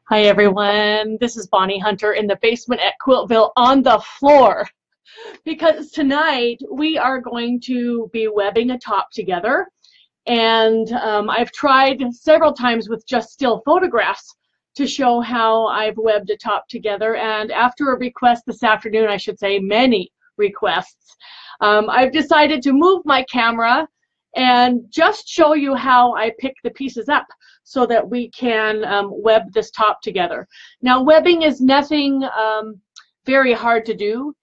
Hi everyone, this is Bonnie Hunter in the basement at Quiltville on the floor because tonight we are going to be webbing a top together, and I've tried several times with just still photographs to show how I've webbed a top together, and after a request this afternoon, I should say many requests, I've decided to move my camera and just show you how I pick the pieces up so that we can web this top together. Now, webbing is nothing very hard to do.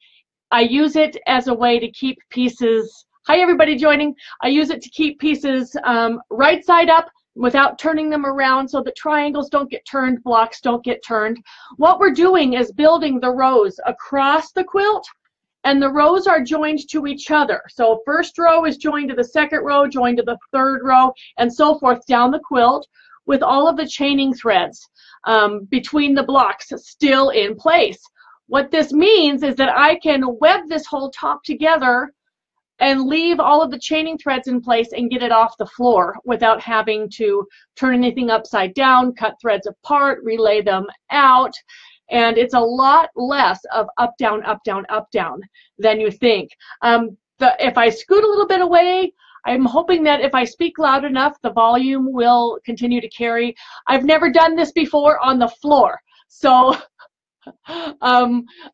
I use it as a way to keep pieces, hi everybody joining, I use it to keep pieces right side up without turning them around so that triangles don't get turned, blocks don't get turned. What we're doing is building the rows across the quilt, and the rows are joined to each other. So first row is joined to the second row, joined to the third row, and so forth down the quilt with all of the chaining threads between the blocks still in place. What this means is that I can web this whole top together and leave all of the chaining threads in place and get it off the floor without having to turn anything upside down, cut threads apart, relay them out. And it's a lot less of up, down, up, down, up, down than you think. If I scoot a little bit away, I'm hoping that if I speak loud enough, the volume will continue to carry. I've never done this before on the floor, so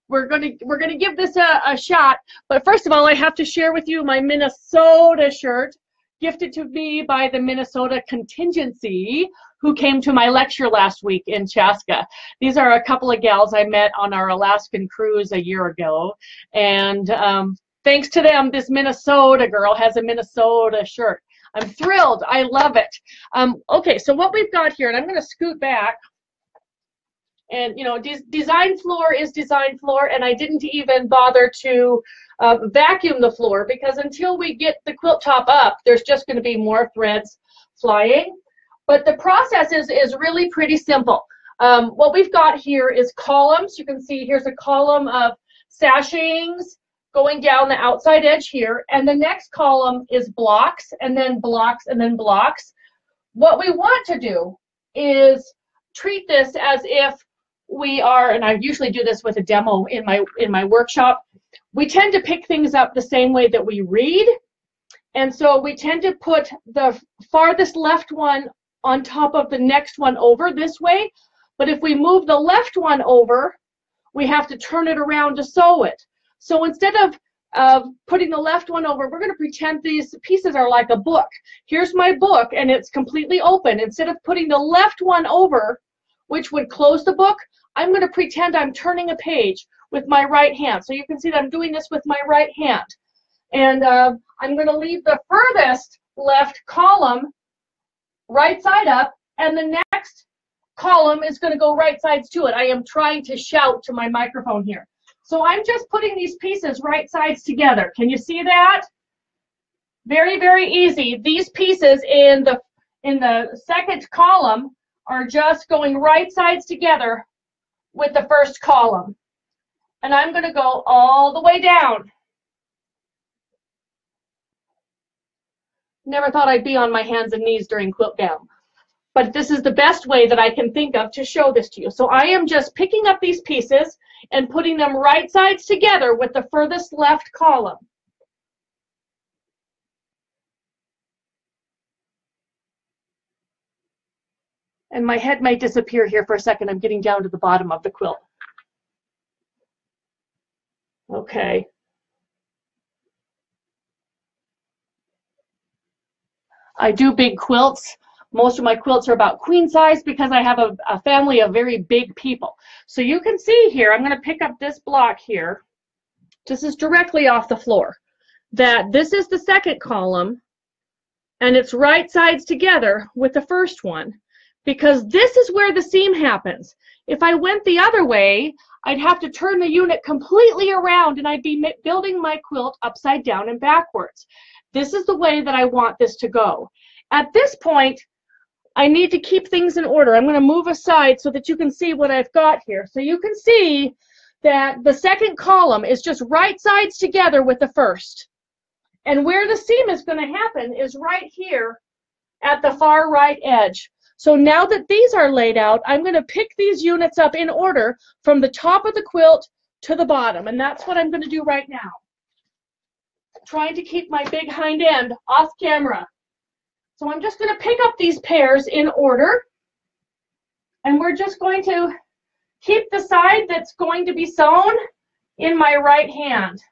we're gonna give this a shot. But first of all, I have to share with you my Minnesota shirt, gifted to me by the Minnesota Contingency, who came to my lecture last week in Chaska. These are a couple of gals I met on our Alaskan cruise a year ago, and thanks to them, this Minnesota girl has a Minnesota shirt. I'm thrilled. I love it. Okay, so what we've got here, and I'm going to scoot back, and you know, design floor is design floor, and I didn't even bother to vacuum the floor because until we get the quilt top up, there's just going to be more threads flying. But the process is really pretty simple. What we've got here is columns. You can see here's a column of sashings going down the outside edge here, and the next column is blocks, and then blocks, and then blocks. What we want to do is treat this as if we are, and I usually do this with a demo in my workshop, we tend to pick things up the same way that we read, and so we tend to put the farthest left one on top of the next one over this way, but if we move the left one over, we have to turn it around to sew it. So instead of putting the left one over, we're going to pretend these pieces are like a book. Here's my book, and it's completely open. Instead of putting the left one over, which would close the book, I'm going to pretend I'm turning a page with my right hand. So you can see that I'm doing this with my right hand. And I'm going to leave the furthest left column right side up, and the next column is going to go right sides to it. I am trying to shout to my microphone here. So I'm just putting these pieces right sides together. Can you see that? Very, very easy. These pieces in the second column are just going right sides together with the first column. And I'm going to go all the way down. Never thought I'd be on my hands and knees during quilt down. But this is the best way that I can think of to show this to you. So I am just picking up these pieces and putting them right sides together with the furthest left column. And my head might disappear here for a second. I'm getting down to the bottom of the quilt. Okay. I do big quilts. Most of my quilts are about queen size because I have a family of very big people. So you can see here, I'm going to pick up this block here. This is directly off the floor. That this is the second column, and it's right sides together with the first one, because this is where the seam happens. If I went the other way, I'd have to turn the unit completely around, and I'd be building my quilt upside down and backwards. This is the way that I want this to go. At this point, I need to keep things in order. I'm going to move aside so that you can see what I've got here. So you can see that the second column is just right sides together with the first. And where the seam is going to happen is right here at the far right edge. So now that these are laid out, I'm going to pick these units up in order from the top of the quilt to the bottom, and that's what I'm going to do right now. Trying to keep my big hind end off camera. So I'm just going to pick up these pairs in order, and we're just going to keep the side that's going to be sewn in my right hand.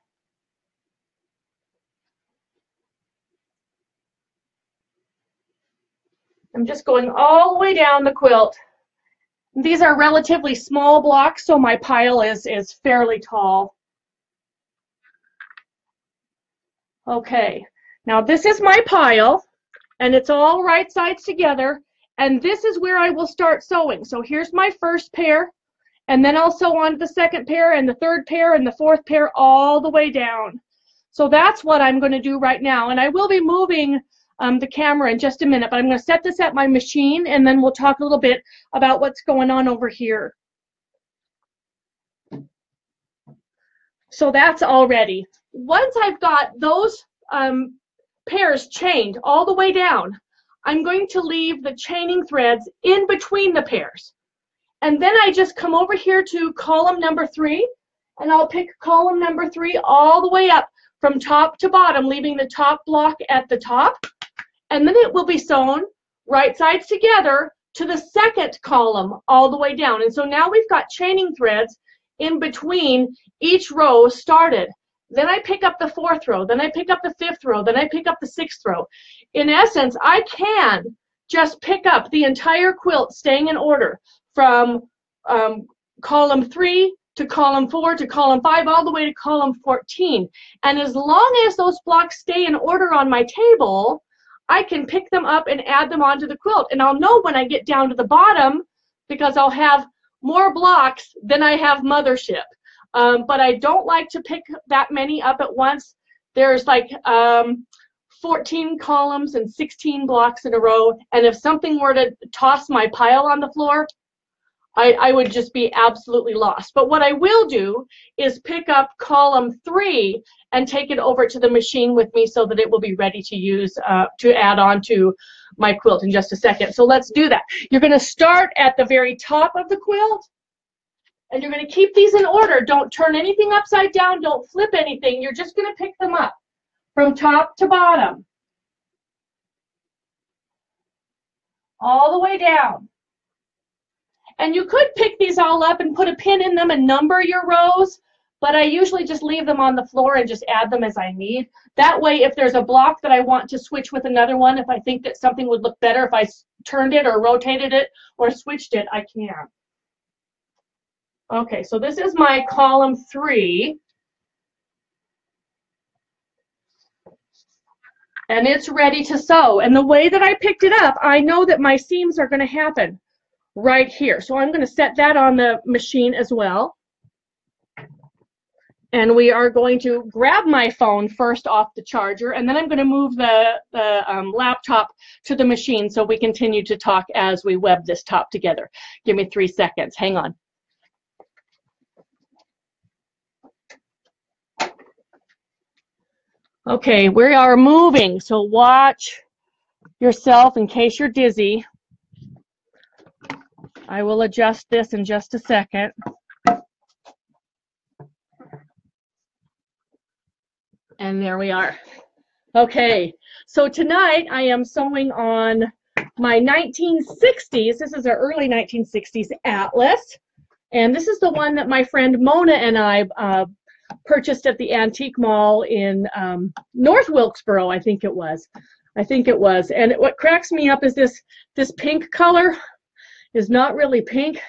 I'm just going all the way down the quilt. These are relatively small blocks, so my pile is fairly tall. Okay, now this is my pile, and it's all right sides together, and this is where I will start sewing. So here's my first pair, and then I'll sew on to the second pair and the third pair and the fourth pair all the way down. So that's what I'm going to do right now, and I will be moving the camera in just a minute, but I'm going to set this at my machine, and then we'll talk a little bit about what's going on over here. So that's all ready. Once I've got those pairs chained all the way down, I'm going to leave the chaining threads in between the pairs. And then I just come over here to column number 3, and I'll pick column number 3 all the way up from top to bottom, leaving the top block at the top. And then it will be sewn right sides together to the second column all the way down. And so now we've got chaining threads in between each row started. Then I pick up the 4th row, then I pick up the 5th row, then I pick up the 6th row. In essence, I can just pick up the entire quilt staying in order from column 3 to column 4 to column 5 all the way to column 14. And as long as those blocks stay in order on my table, I can pick them up and add them onto the quilt. And I'll know when I get down to the bottom because I'll have more blocks than I have mothership. But I don't like to pick that many up at once. There's like 14 columns and 16 blocks in a row. And if something were to toss my pile on the floor, I would just be absolutely lost. But what I will do is pick up column 3 and take it over to the machine with me so that it will be ready to use to add on to my quilt in just a second. So let's do that. You're going to start at the very top of the quilt, and you're going to keep these in order. Don't turn anything upside down. Don't flip anything. You're just going to pick them up from top to bottom, all the way down. And you could pick these all up and put a pin in them and number your rows, but I usually just leave them on the floor and just add them as I need. That way, if there's a block that I want to switch with another one, if I think that something would look better if I turned it or rotated it or switched it, I can. Okay, so this is my column 3. And it's ready to sew. And the way that I picked it up, I know that my seams are going to happen right here. So I'm going to set that on the machine as well. And we are going to grab my phone first off the charger, and then I'm going to move the laptop to the machine so we continue to talk as we web this top together. Give me 3 seconds. Hang on. Okay, we are moving, so watch yourself in case you're dizzy. I will adjust this in just a second. And there we are. Okay, so tonight I am sewing on my 1960s. This is our early 1960s Atlas. And this is the one that my friend Mona and I purchased at the Antique Mall in North Wilkesboro, I think it was. And what cracks me up is this pink color is not really pink.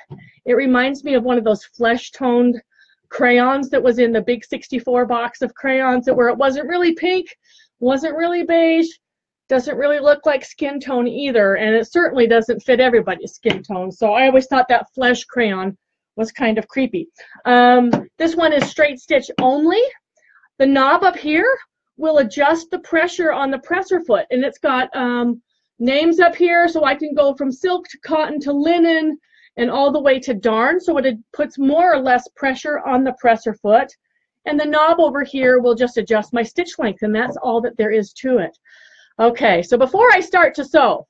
It reminds me of one of those flesh-toned crayons that was in the big 64 box of crayons, where it wasn't really pink, wasn't really beige, doesn't really look like skin tone either, and it certainly doesn't fit everybody's skin tone. So I always thought that flesh crayon was kind of creepy. This one is straight stitch only. The knob up here will adjust the pressure on the presser foot, and it's got names up here, so I can go from silk to cotton to linen and all the way to darn, so it puts more or less pressure on the presser foot. And the knob over here will just adjust my stitch length, and that's all that there is to it. Okay, so before I start to sew,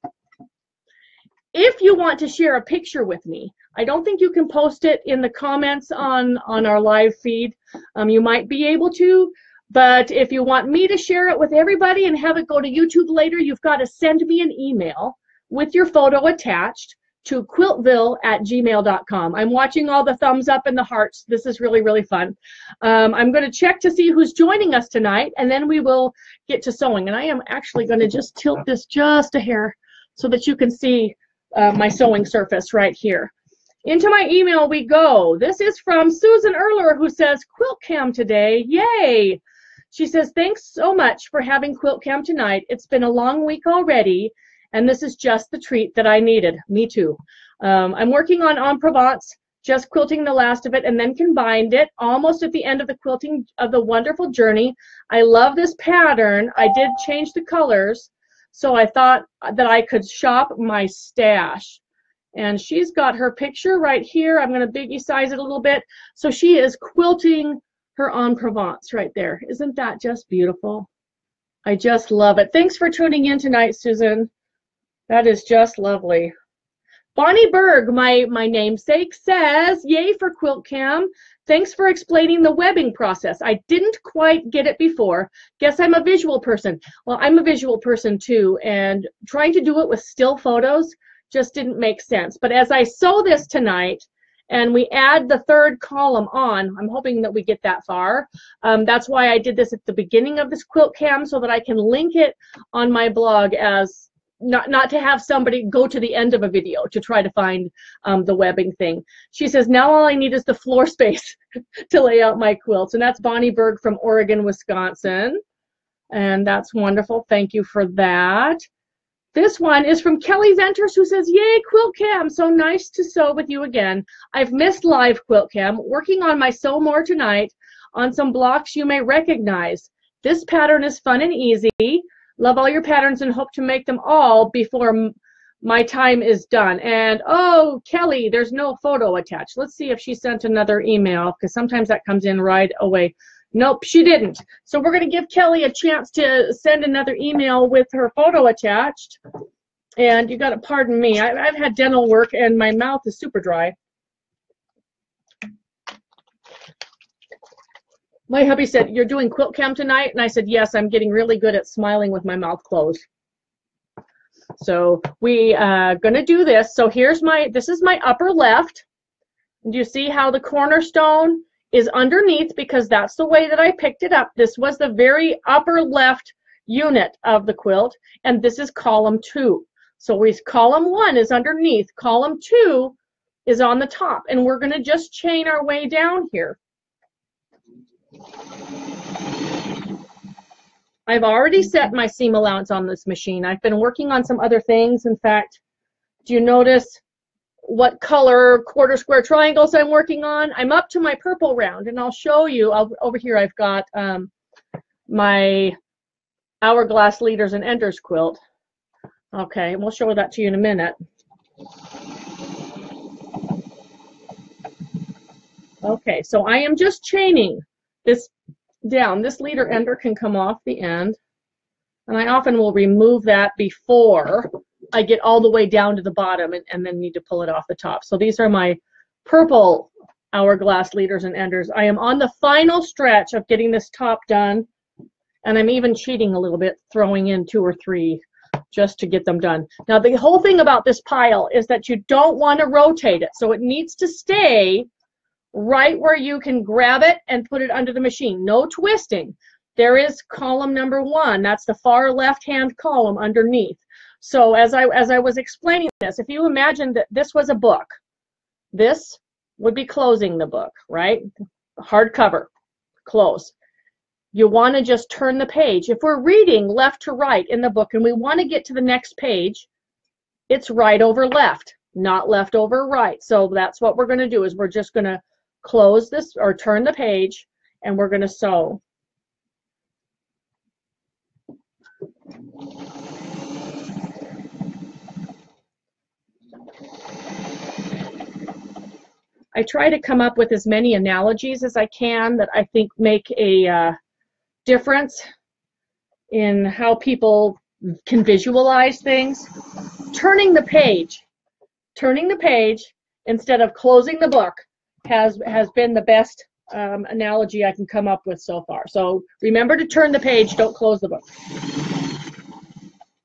if you want to share a picture with me, I don't think you can post it in the comments on our live feed. You might be able to, but if you want me to share it with everybody and have it go to YouTube later, you've got to send me an email with your photo attached to quiltville@gmail.com. I'm watching all the thumbs up and the hearts. This is really, really fun. I'm going to check to see who's joining us tonight, and then we will get to sewing. And I am actually going to just tilt this just a hair so that you can see my sewing surface right here. Into my email we go. This is from Susan Erler, who says, Quilt Cam today. Yay! She says, thanks so much for having Quilt Cam tonight. It's been a long week already, and this is just the treat that I needed. Me too. I'm working on En Provence, just quilting the last of it, and then combined it, almost at the end of the quilting of the wonderful journey. I love this pattern. I did change the colors, so I thought that I could shop my stash. And she's got her picture right here. I'm going to biggie size it a little bit. So she is quilting her En Provence right there. Isn't that just beautiful? I just love it. Thanks for tuning in tonight, Susan. That is just lovely. Bonnie Berg, my namesake, says, yay for Quilt Cam. Thanks for explaining the webbing process. I didn't quite get it before. Guess I'm a visual person. Well, I'm a visual person too, and trying to do it with still photos just didn't make sense. But as I sew this tonight and we add the third column on, I'm hoping that we get that far. That's why I did this at the beginning of this Quilt Cam, so that I can link it on my blog as not to have somebody go to the end of a video to try to find the webbing thing. She says, now all I need is the floor space to lay out my quilts. And that's Bonnie Berg from Oregon, Wisconsin. And that's wonderful. Thank you for that. This one is from Kelly Venters, who says, yay, Quilt Cam, so nice to sew with you again. I've missed live Quilt Cam, working on my Sew More tonight on some blocks you may recognize. This pattern is fun and easy. Love all your patterns and hope to make them all before my time is done. And, oh, Kelly, there's no photo attached. Let's see if she sent another email, because sometimes that comes in right away. Nope, she didn't. So we're going to give Kelly a chance to send another email with her photo attached. And you got to pardon me. I've had dental work and my mouth is super dry. My hubby said, you're doing Quilt Cam tonight? And I said, yes, I'm getting really good at smiling with my mouth closed. So we are going to do this. So here's this is my upper left. Do you see how the cornerstone is underneath, because that's the way that I picked it up. This was the very upper left unit of the quilt, and this is column 2. So column 1 is underneath, column 2 is on the top, and we're going to just chain our way down here. I've already set my seam allowance on this machine. I've been working on some other things. In fact, do you notice what color quarter square triangles I'm working on? I'm up to my purple round, and I'll show you. Over here I've got my hourglass leaders and enders quilt. Okay, we'll show that to you in a minute. Okay, so I am just chaining this down. This leader ender can come off the end, and I often will remove that before I get all the way down to the bottom and then need to pull it off the top. So these are my purple hourglass leaders and enders. I am on the final stretch of getting this top done, and I'm even cheating a little bit, throwing in 2 or 3 just to get them done. Now the whole thing about this pile is that you don't want to rotate it, so it needs to stay right where you can grab it and put it under the machine. No twisting. There is column number 1. That's the far left-hand column underneath. So as I was explaining this, if you imagine that this was a book, this would be closing the book, right? Hardcover, close. You want to just turn the page. If we're reading left to right in the book and we want to get to the next page, it's right over left, not left over right. So that's what we're going to do, is we're just going to close this or turn the page, and we're going to sew. I try to come up with as many analogies as I can that I think make a difference in how people can visualize things. Turning the page turning the page instead of closing the book has been the best analogy I can come up with so far. So remember to turn the page, don't close the book.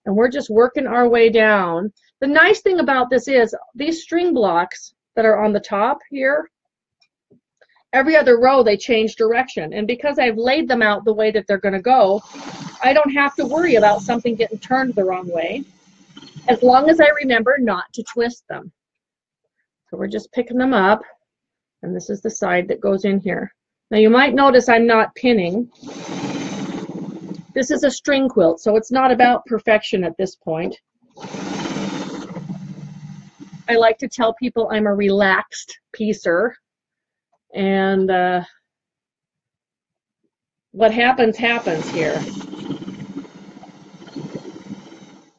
And we're just working our way down. The nice thing about this is these string blocks that are on the top here, every other row they change direction. And because I've laid them out the way that they're going to go, I don't have to worry about something getting turned the wrong way, as long as I remember not to twist them. So we're just picking them up, and this is the side that goes in here. Now you might notice I'm not pinning. This is a string quilt, so it's not about perfection at this point. I like to tell people I'm a relaxed piecer, and what happens, happens here.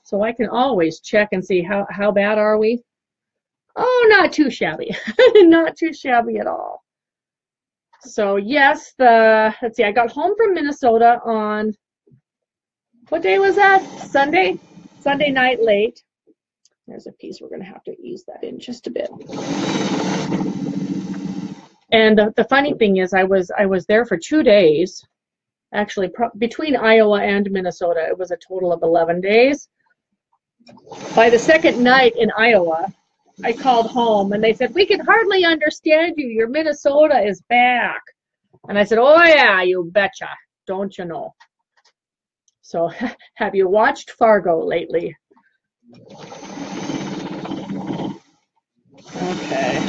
So I can always check and see how bad are we. Oh, not too shabby. Not too shabby at all. So yes, let's see, I got home from Minnesota on, what day was that? Sunday? Sunday night late. There's a piece, we're going to have to ease that in just a bit. And the funny thing is I was there for 2 days. Actually, between Iowa and Minnesota, it was a total of 11 days. By the second night in Iowa, I called home and they said, we can hardly understand you. Your Minnesota is back. And I said, oh yeah, you betcha. Don't you know? So have you watched Fargo lately? Okay.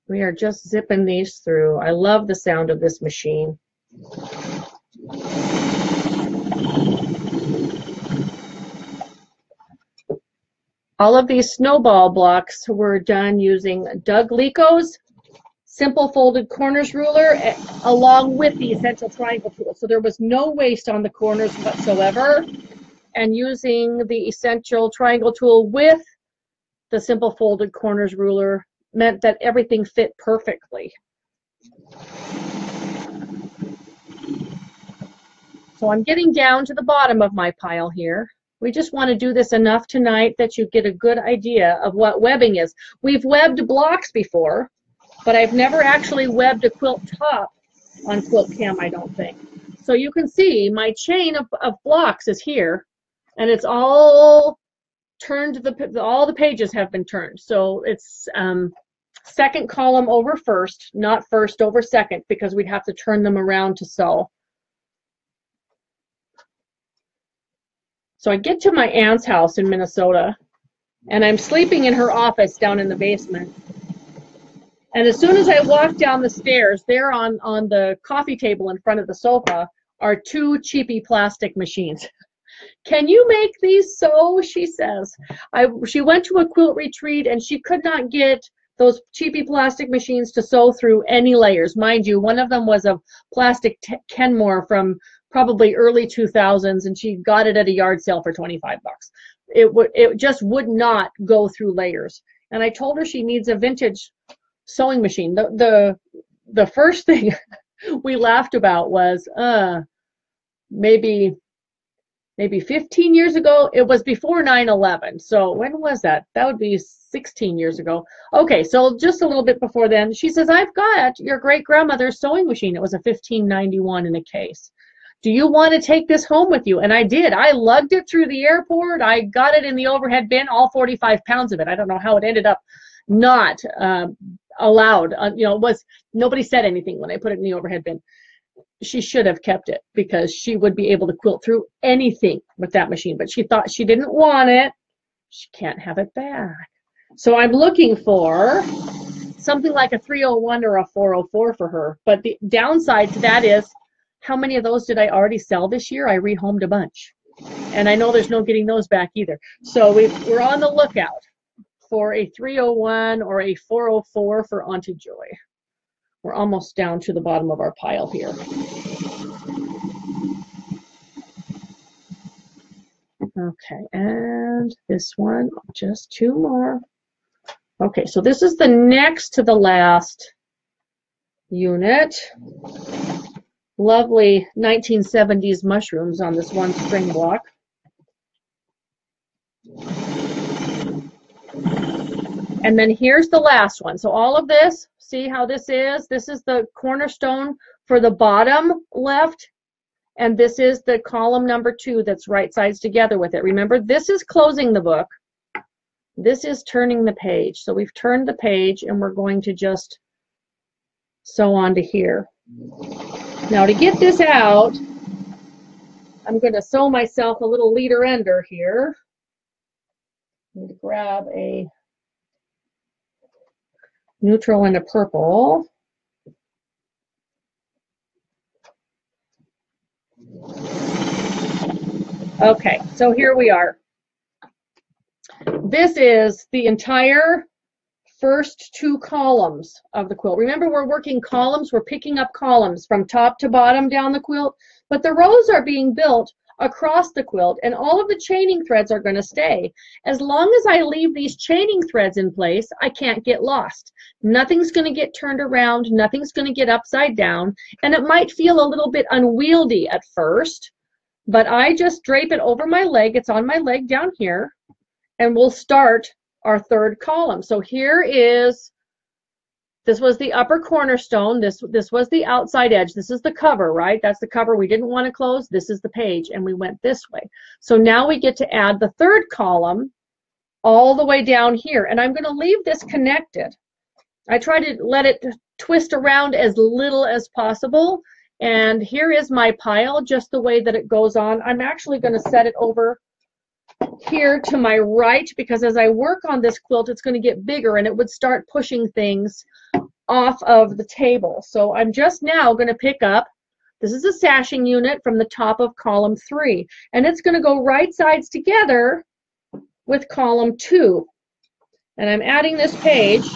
We are just zipping these through. I love the sound of this machine. All of these snowball blocks were done using Doug Lico's simple folded corners ruler along with the essential triangle tool. So there was no waste on the corners whatsoever. And using the essential triangle tool with the simple folded corners ruler meant that everything fit perfectly. So I'm getting down to the bottom of my pile here. We just want to do this enough tonight that you get a good idea of what webbing is. We've webbed blocks before, but I've never actually webbed a quilt top on QuiltCam, I don't think. So you can see my chain of blocks is here, and it's all turned, all the pages have been turned. So it's second column over first, not first over second, because we'd have to turn them around to sew. So I get to my aunt's house in Minnesota, and I'm sleeping in her office down in the basement. And as soon as I walk down the stairs, there on the coffee table in front of the sofa are 2 cheapy plastic machines. Can you make these sew? She says. She went to a quilt retreat and she could not get those cheapy plastic machines to sew through any layers. Mind you, one of them was a plastic Kenmore from probably early 2000s, and she got it at a yard sale for 25 bucks. It just would not go through layers. And I told her she needs a vintage sewing machine. The first thing we laughed about was maybe 15 years ago. It was before 9/11. So when was that? That would be 16 years ago. Okay, so just a little bit before then. She says, I've got your great-grandmother's sewing machine. It was a 1591 in a case. Do you want to take this home with you? And I did. I lugged it through the airport. I got it in the overhead bin, all 45 pounds of it. I don't know how it ended up not allowed. Nobody said anything when I put it in the overhead bin. She should have kept it because she would be able to quilt through anything with that machine. But she thought she didn't want it. She can't have it back. So I'm looking for something like a 301 or a 404 for her. But the downside to that is, how many of those did I already sell this year? I rehomed a bunch. And I know there's no getting those back either. So we're on the lookout for a 301 or a 404 for Auntie Joy. We're almost down to the bottom of our pile here. Okay, and this one, just 2 more. Okay, so this is the next to the last unit. Lovely 1970s mushrooms on this one string block. And then here's the last one. So all of this, see how this is? This is the cornerstone for the bottom left, and this is the column number 2 that's right sides together with it. Remember, this is closing the book. This is turning the page. So we've turned the page, and we're going to just sew onto here. Now to get this out, I'm going to sew myself a little leader ender here. I'm going to grab a neutral and a purple. Okay, so here we are. This is the entire first 2 columns of the quilt. Remember, we're working columns. We're picking up columns from top to bottom down the quilt, but the rows are being built across the quilt, and all of the chaining threads are going to stay. As long as I leave these chaining threads in place, I can't get lost. Nothing's going to get turned around, nothing's going to get upside down, and it might feel a little bit unwieldy at first, but I just drape it over my leg. It's on my leg down here, and we'll start our 3rd column. So here is, this was the upper cornerstone, this was the outside edge, this is the cover, right? That's the cover we didn't want to close, this is the page, and we went this way. So now we get to add the 3rd column all the way down here, and I'm going to leave this connected. I try to let it twist around as little as possible, and here is my pile just the way that it goes on. I'm actually going to set it over here to my right, because as I work on this quilt, it's going to get bigger and it would start pushing things off of the table. So I'm just now going to pick up, this is a sashing unit from the top of column 3, and it's going to go right sides together with column 2. And I'm adding this page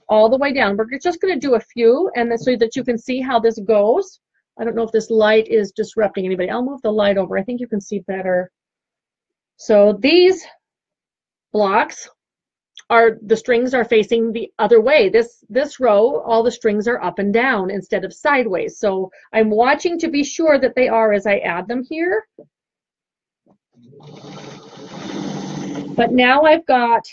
all the way down. We're just going to do a few, and then so that you can see how this goes. I don't know if this light is disrupting anybody. I'll move the light over. I think you can see better. So these blocks are, the strings are facing the other way. This row, all the strings are up and down instead of sideways. So I'm watching to be sure that they are as I add them here. But now I've got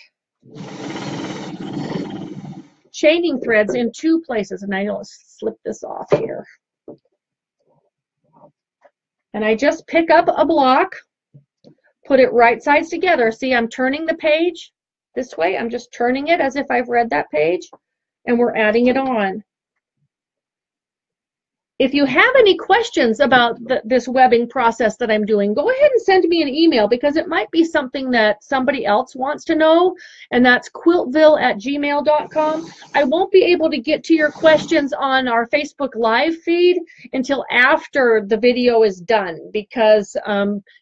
chaining threads in 2 places, and I'll slip this off here. And I just pick up a block, put it right sides together. See, I'm turning the page this way. I'm just turning it as if I've read that page, and we're adding it on. If you have any questions about this webbing process that I'm doing, go ahead and send me an email, because it might be something that somebody else wants to know, and that's quiltville@gmail.com. I won't be able to get to your questions on our Facebook Live feed until after the video is done, because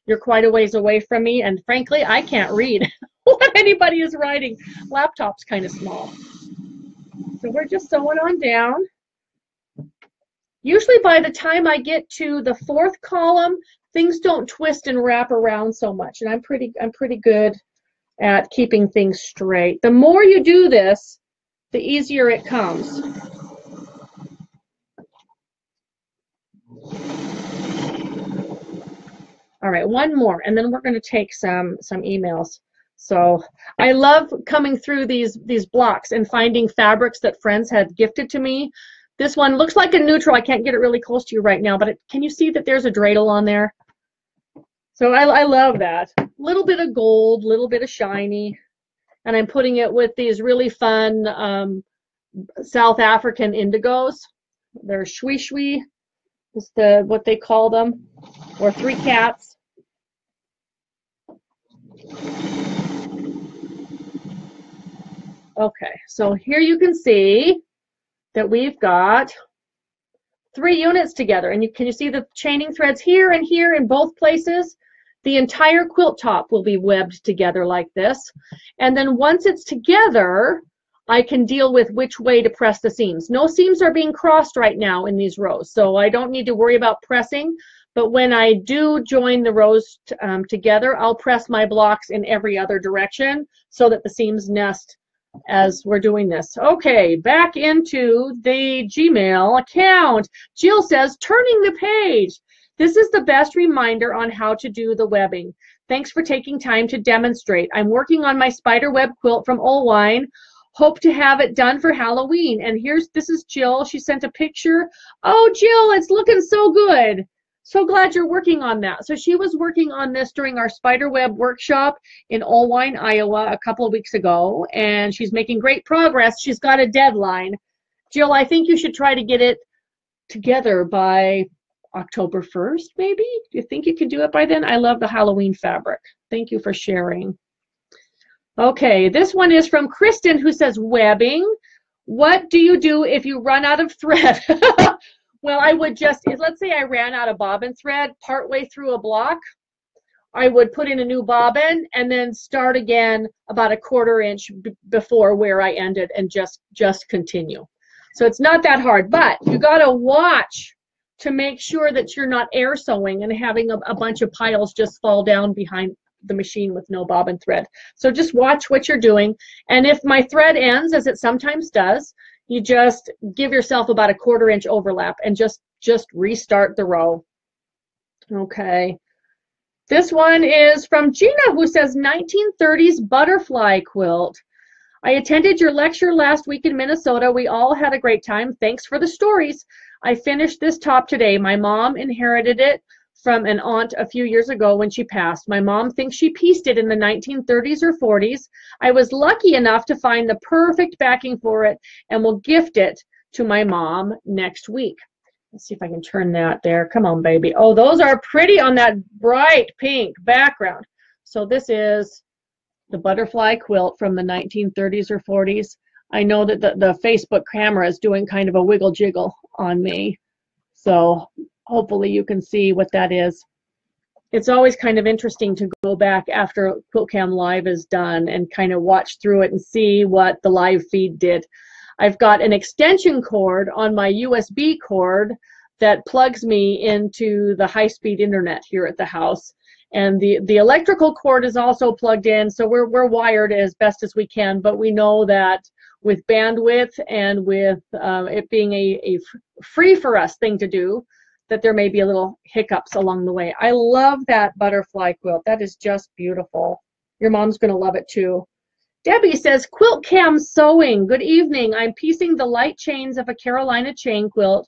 you're quite a ways away from me, and frankly, I can't read what anybody is writing. Laptop's kind of small. So we're just sewing on down. Usually by the time I get to the 4th column, things don't twist and wrap around so much, and I'm pretty good at keeping things straight. The more you do this, the easier it comes. All right, one more, and then we're going to take some emails. So I love coming through these blocks and finding fabrics that friends had gifted to me. This one looks like a neutral. I can't get it really close to you right now, but can you see that there's a dreidel on there? So I love that. A little bit of gold, a little bit of shiny, and I'm putting it with these really fun South African indigos. They're shwi shwi, is what they call them, or 3 cats. Okay, so here you can see that we've got 3 units together, and can you see the chaining threads here and here in both places? The entire quilt top will be webbed together like this, and then once it's together, I can deal with which way to press the seams. No seams are being crossed right now in these rows, so I don't need to worry about pressing, but when I do join the rows together, I'll press my blocks in every other direction so that the seams nest as we're doing this. Okay, back into the Gmail account. Jill says, turning the page. This is the best reminder on how to do the webbing. Thanks for taking time to demonstrate. I'm working on my spiderweb quilt from Olwine. Hope to have it done for Halloween. And this is Jill. She sent a picture. Oh, Jill, it's looking so good. So glad you're working on that. So she was working on this during our spiderweb workshop in Olwine, Iowa a couple of weeks ago, and she's making great progress. She's got a deadline. Jill, I think you should try to get it together by October 1st, maybe? Do you think you could do it by then? I love the Halloween fabric. Thank you for sharing. Okay, this one is from Kristen, who says, webbing. What do you do if you run out of thread? Well, I would just, let's say I ran out of bobbin thread partway through a block. I would put in a new bobbin and then start again about a 1/4 inch before where I ended and just continue. So it's not that hard, but you got to watch to make sure that you're not air sewing and having a bunch of piles just fall down behind the machine with no bobbin thread. So just watch what you're doing. And if my thread ends, as it sometimes does, you just give yourself about a 1/4 inch overlap and just restart the row. Okay. This one is from Gina, who says 1930s butterfly quilt. I attended your lecture last week in Minnesota. We all had a great time. Thanks for the stories. I finished this top today. My mom inherited it from an aunt a few years ago when she passed. My mom thinks she pieced it in the 1930s or 40s. I was lucky enough to find the perfect backing for it and will gift it to my mom next week. Let's see if I can turn that there. Come on, baby. Oh, those are pretty on that bright pink background. So this is the butterfly quilt from the 1930s or 40s. I know that the Facebook camera is doing kind of a wiggle jiggle on me. So hopefully you can see what that is. It's always kind of interesting to go back after QuiltCam Live is done and kind of watch through it and see what the live feed did. I've got an extension cord on my USB cord that plugs me into the high-speed internet here at the house. And the electrical cord is also plugged in, so we're wired as best as we can, but we know that with bandwidth and with it being a free for us thing to do, that there may be a little hiccups along the way. I love that butterfly quilt. That is just beautiful. Your mom's going to love it too. Debbie says, QuiltCam Sewing. Good evening. I'm piecing the light chains of a Carolina chain quilt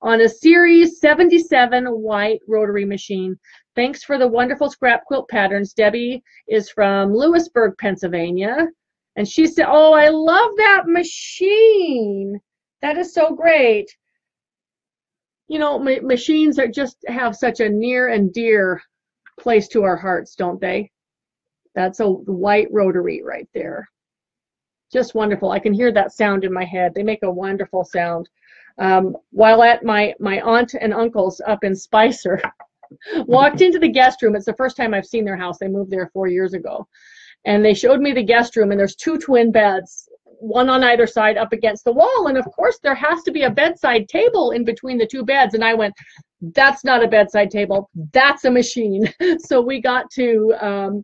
on a Series 77 white rotary machine. Thanks for the wonderful scrap quilt patterns. Debbie is from Lewisburg, Pennsylvania. And she said, oh, I love that machine. That is so great. You know, machines are just have such a near and dear place to our hearts, don't they? That's a white rotary right there. Just wonderful. I can hear that sound in my head. They make a wonderful sound. While at my aunt and uncle's up in Spicer, walked into the guest room. It's the first time I've seen their house. They moved there 4 years ago. And they showed me the guest room, and there's 2 twin beds, one on either side up against the wall. And of course, there has to be a bedside table in between the 2 beds. And I went, that's not a bedside table. That's a machine. So we got to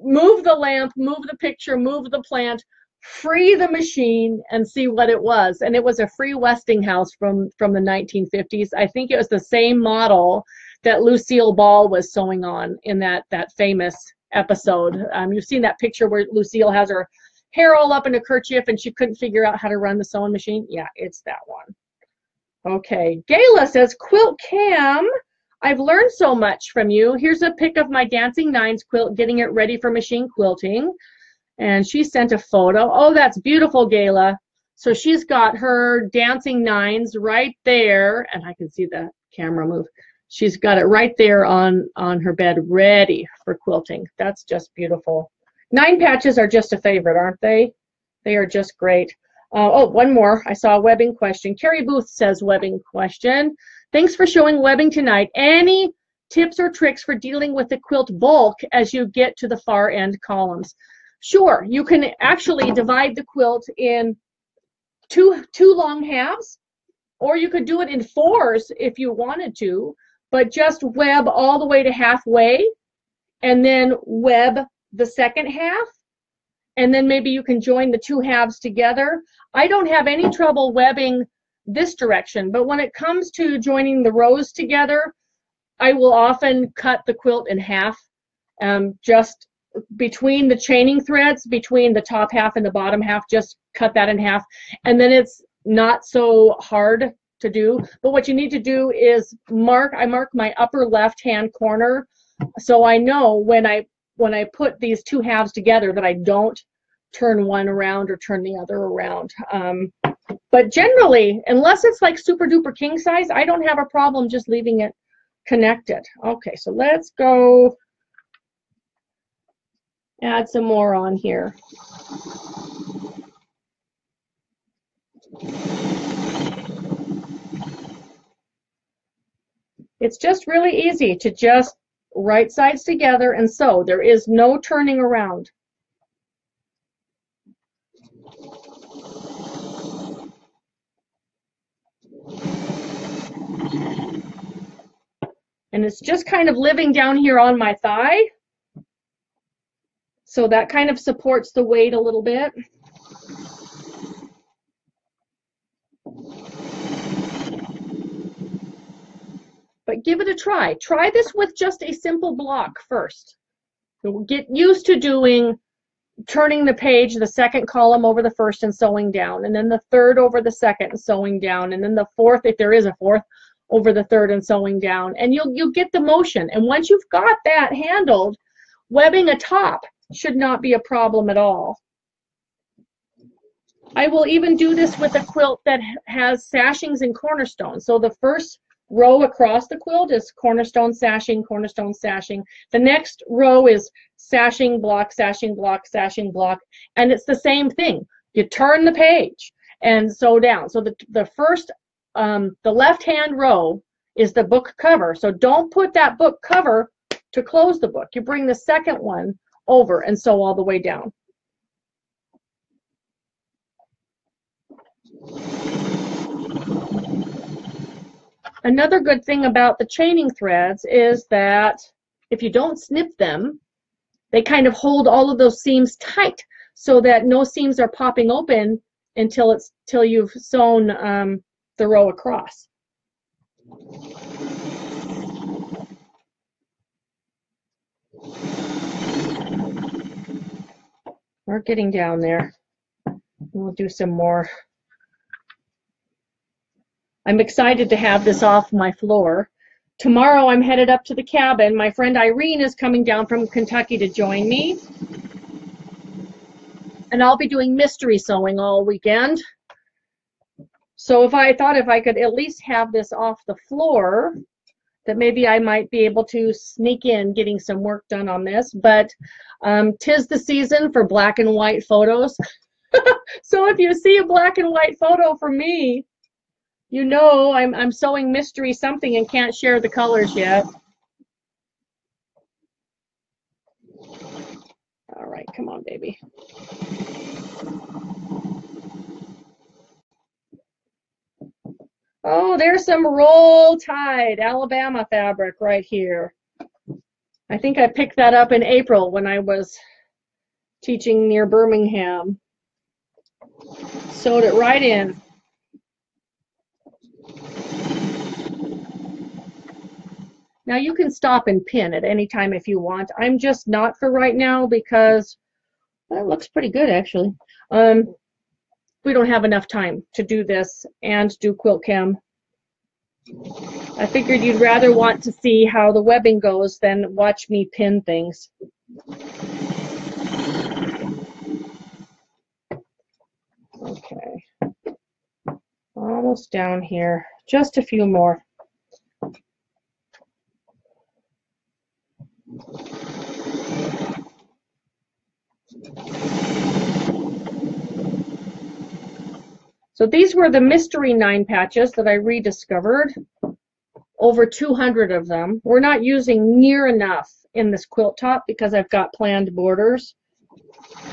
move the lamp, move the picture, move the plant, free the machine, and see what it was. And it was a free Westinghouse from the 1950s. I think it was the same model that Lucille Ball was sewing on in that famous episode. You've seen that picture where Lucille has her hair all up in a kerchief and she couldn't figure out how to run the sewing machine. Yeah, it's that one. Okay, Gayla says, QuiltCam, I've learned so much from you. Here's a pic of my Dancing Nines quilt, getting it ready for machine quilting. And she sent a photo. Oh, that's beautiful, Gayla. So she's got her Dancing Nines right there, and I can see the camera move. She's got it right there on her bed, ready for quilting. That's just beautiful. 9 patches are just a favorite, aren't they? They are just great. Oh, one more. I saw a webbing question. Carrie Booth says webbing question. Thanks for showing webbing tonight. Any tips or tricks for dealing with the quilt bulk as you get to the far end columns? Sure, you can actually divide the quilt in two long halves, or you could do it in 4s if you wanted to, but just web all the way to halfway and then web the second half, and then maybe you can join the 2 halves together. I don't have any trouble webbing this direction, but when it comes to joining the rows together, I will often cut the quilt in half Just between the chaining threads, between the top half and the bottom half, just cut that in half, and then it's not so hard to do. But what you need to do is I mark my upper left hand corner, so I know when I put these two halves together that I don't turn one around or turn the other around. But generally, unless it's like super duper king size, I don't have a problem just leaving it connected. Okay, so let's go add some more on here. It's just really easy to just right sides together and sew. There is no turning around. And it's just kind of living down here on my thigh. So that kind of supports the weight a little bit. But give it a try. Try this with just a simple block first. So get used to turning the page, the second column over the first and sewing down, and then the third over the second and sewing down, and then the fourth, if there is a fourth, over the third and sewing down. And you'll get the motion. And once you've got that handled, webbing a top should not be a problem at all. I will even do this with a quilt that has sashings and cornerstones. So the first row across the quilt is cornerstone, sashing, cornerstone, sashing. The next row is sashing, block, sashing, block, sashing, block. And it's the same thing. You turn the page and sew down. So the first, the left-hand row is the book cover. So don't put that book cover to close the book. You bring the second one over and sew all the way down. Another good thing about the chaining threads is that if you don't snip them, they kind of hold all of those seams tight so that no seams are popping open until you've sewn the row across. We're getting down there. We'll do some more. I'm excited to have this off my floor. Tomorrow I'm headed up to the cabin. My friend Irene is coming down from Kentucky to join me. And I'll be doing mystery sewing all weekend. So I thought if I could at least have this off the floor, that maybe I might be able to sneak in getting some work done on this. But 'tis the season for black and white photos. So if you see a black and white photo from me, you know I'm sewing mystery something and can't share the colors yet. All right, come on, baby. Oh, there's some Roll Tide Alabama fabric right here. I think I picked that up in April when I was teaching near Birmingham. Sewed it right in. Now you can stop and pin at any time if you want. I'm just not for right now because well, it looks pretty good actually. We don't have enough time to do this and do quilt chem. I figured you'd rather want to see how the webbing goes than watch me pin things. Okay, almost down here, just a few more. So these were the mystery 9 patches that I rediscovered. Over 200 of them. We're not using near enough in this quilt top because I've got planned borders.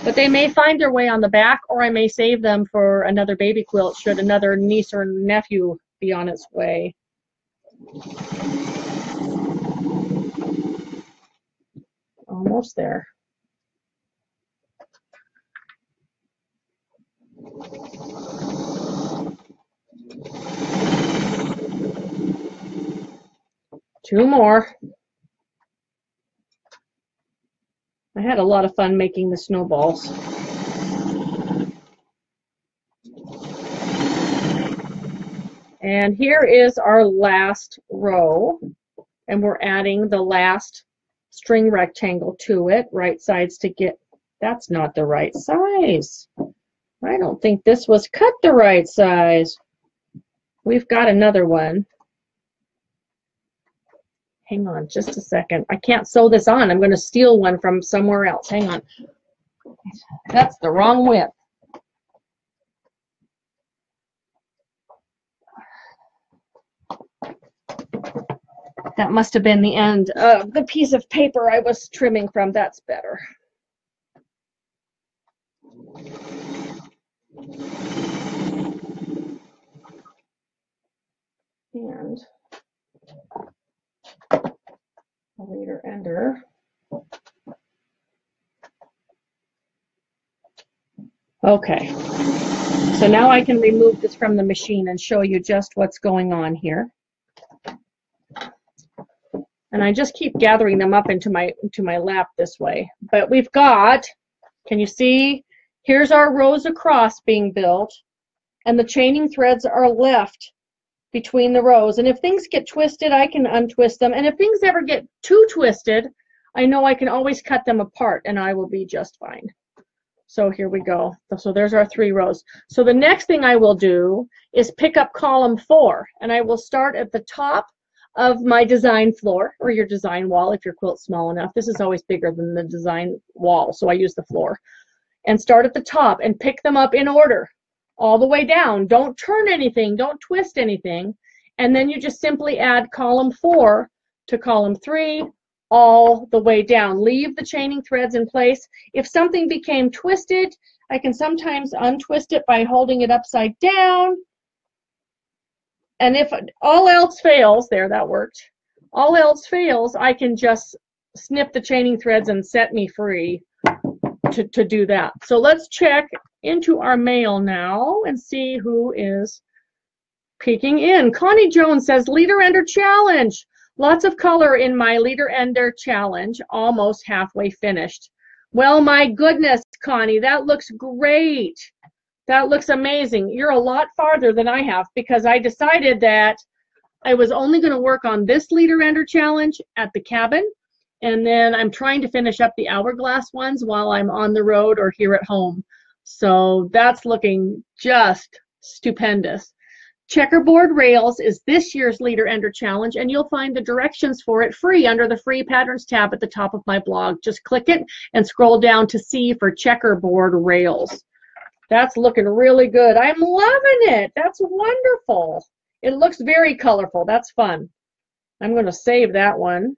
But they may find their way on the back, or I may save them for another baby quilt should another niece or nephew be on its way. Almost there. Two more. had a lot of fun making the snowballs. And here is our last row, and we're adding the last string rectangle to it, right sides to get, that's not the right size. I don't think this was cut the right size. We've got another one. Hang on just a second. I can't sew this on. I'm going to steal one from somewhere else. Hang on. That's the wrong width. That must have been the end of the piece of paper I was trimming from. That's better. And a leader ender. Okay, so now I can remove this from the machine and show you just what's going on here. And I just keep gathering them up into my lap this way. But we've got, can you see? Here's our rows across being built, and the chaining threads are left between the rows. And if things get twisted, I can untwist them. And if things ever get too twisted, I know I can always cut them apart and I will be just fine. So here we go. So there's our 3 rows. So the next thing I will do is pick up column 4, and I will start at the top of my design floor, or your design wall if your quilt's small enough. This is always bigger than the design wall, so I use the floor. And start at the top and pick them up in order all the way down. Don't turn anything, don't twist anything. And then you just simply add column 4 to column 3 all the way down. Leave the chaining threads in place. If something became twisted, I can sometimes untwist it by holding it upside down. And if all else fails, there, that worked. All else fails, I can just snip the chaining threads and set me free to do that. So let's check into our mail now and see who is peeking in. Connie Jones says, Leader Ender Challenge. Lots of color in my Leader Ender Challenge, almost halfway finished. Well, my goodness, Connie, that looks great. That looks amazing. You're a lot farther than I have, because I decided that I was only going to work on this Leader Ender Challenge at the cabin, and then I'm trying to finish up the Hourglass ones while I'm on the road or here at home. So that's looking just stupendous. Checkerboard Rails is this year's Leader Ender Challenge, and you'll find the directions for it free under the Free Patterns tab at the top of my blog. Just click it and scroll down to C for Checkerboard Rails. That's looking really good. I'm loving it. That's wonderful. It looks very colorful. That's fun. I'm going to save that one.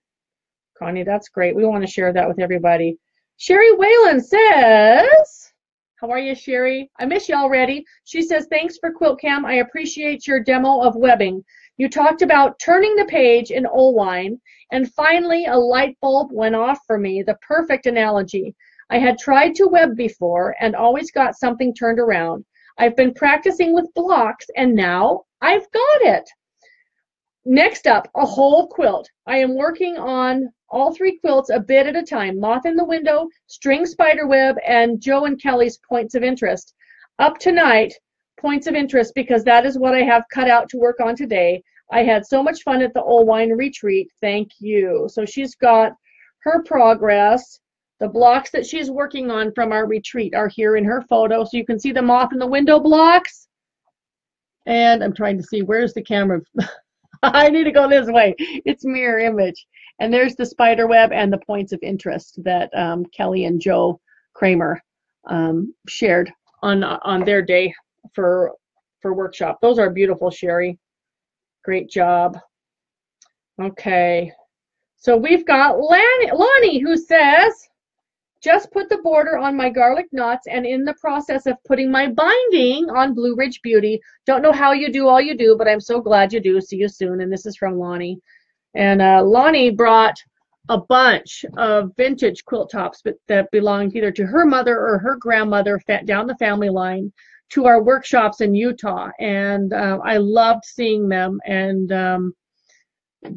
Connie, that's great. We want to share that with everybody. Sherry Whalen says, how are you, Sherry? I miss you already. She says, thanks for Quilt Cam. I appreciate your demo of webbing. You talked about turning the page in Olwine, and finally a light bulb went off for me. The perfect analogy. I had tried to web before and always got something turned around. I've been practicing with blocks, and now I've got it. Next up, a whole quilt. I am working on all 3 quilts a bit at a time. Moth in the Window, String Spiderweb, and Joe and Kelly's Points of Interest. Up tonight, Points of Interest, because that is what I have cut out to work on today. I had so much fun at the Olwine retreat. Thank you. So she's got her progress. The blocks that she's working on from our retreat are here in her photo. So you can see the Moth in the Window blocks. And I'm trying to see, where's the camera? I need to go this way. It's mirror image. And there's the spider web and the Points of Interest that Kelly and Joe Kramer shared on their day for workshop. Those are beautiful, Sherry. Great job. Okay. So we've got Lonnie who says, just put the border on my garlic knots and in the process of putting my binding on Blue Ridge Beauty. Don't know how you do all you do, but I'm so glad you do. See you soon. And this is from Lonnie. And Lonnie brought a bunch of vintage quilt tops that belonged either to her mother or her grandmother down the family line to our workshops in Utah. And I loved seeing them, and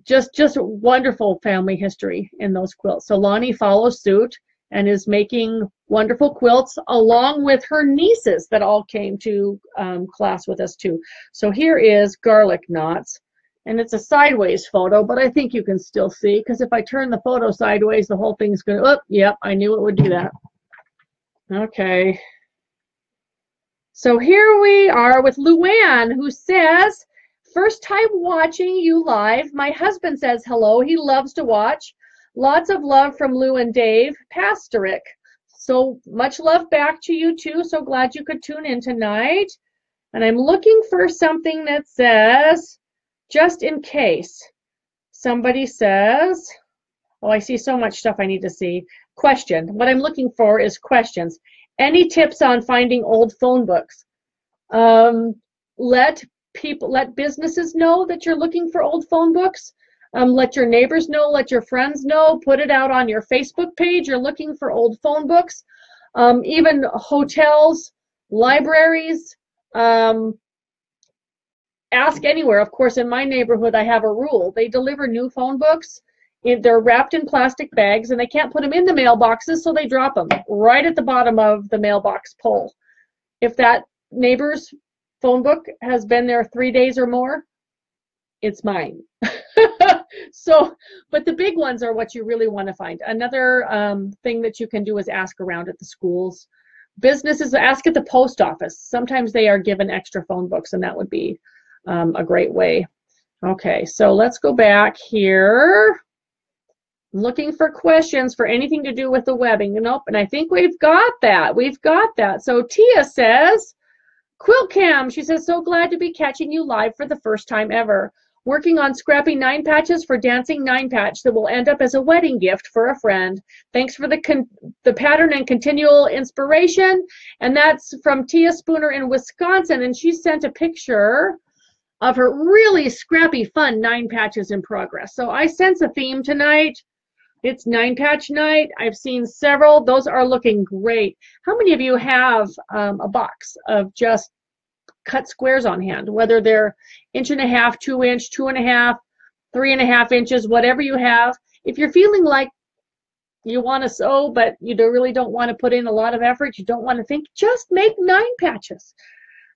just wonderful family history in those quilts. So Lonnie follows suit and is making wonderful quilts along with her nieces that all came to class with us too. So here is Garlic Knots, and it's a sideways photo, but I think you can still see, because if I turn the photo sideways, the whole thing's going to, oh, yep, I knew it would do that. Okay. So here we are with Luann, who says, first time watching you live. My husband says hello. He loves to watch. Lots of love from Lou and Dave. Pastoric. So much love back to you too. So glad you could tune in tonight. And I'm looking for something that says, just in case somebody says, oh, I see so much stuff I need to see. Question. What I'm looking for is questions. Any tips on finding old phone books? Let businesses know that you're looking for old phone books. Let your neighbors know, let your friends know, put it out on your Facebook page. You're looking for old phone books. Even hotels, libraries, ask anywhere. Of course, in my neighborhood, I have a rule. They deliver new phone books. They're wrapped in plastic bags, and they can't put them in the mailboxes, so they drop them right at the bottom of the mailbox pole. If that neighbor's phone book has been there 3 days or more, it's mine. So, but the big ones are what you really want to find. Another thing that you can do is ask around at the schools. Businesses, ask at the post office. Sometimes they are given extra phone books, and that would be a great way. Okay, so let's go back here. Looking for questions for anything to do with the webbing. Nope, and I think we've got that. We've got that. So Tia says, Quilt Cam, she says, so glad to be catching you live for the first time ever. Working on scrappy 9 patches for Dancing 9 Patch that will end up as a wedding gift for a friend. Thanks for the pattern and continual inspiration. And that's from Tia Spooner in Wisconsin, and she sent a picture of her really scrappy, fun 9 patches in progress. So I sense a theme tonight. It's 9 patch night. I've seen several. Those are looking great. How many of you have a box of just cut squares on hand, whether they're 1.5 inches, 2 inch, 2.5, 3.5 inches, whatever you have? If you're feeling like you want to sew, but you really don't want to put in a lot of effort, you don't want to think, just make 9 patches.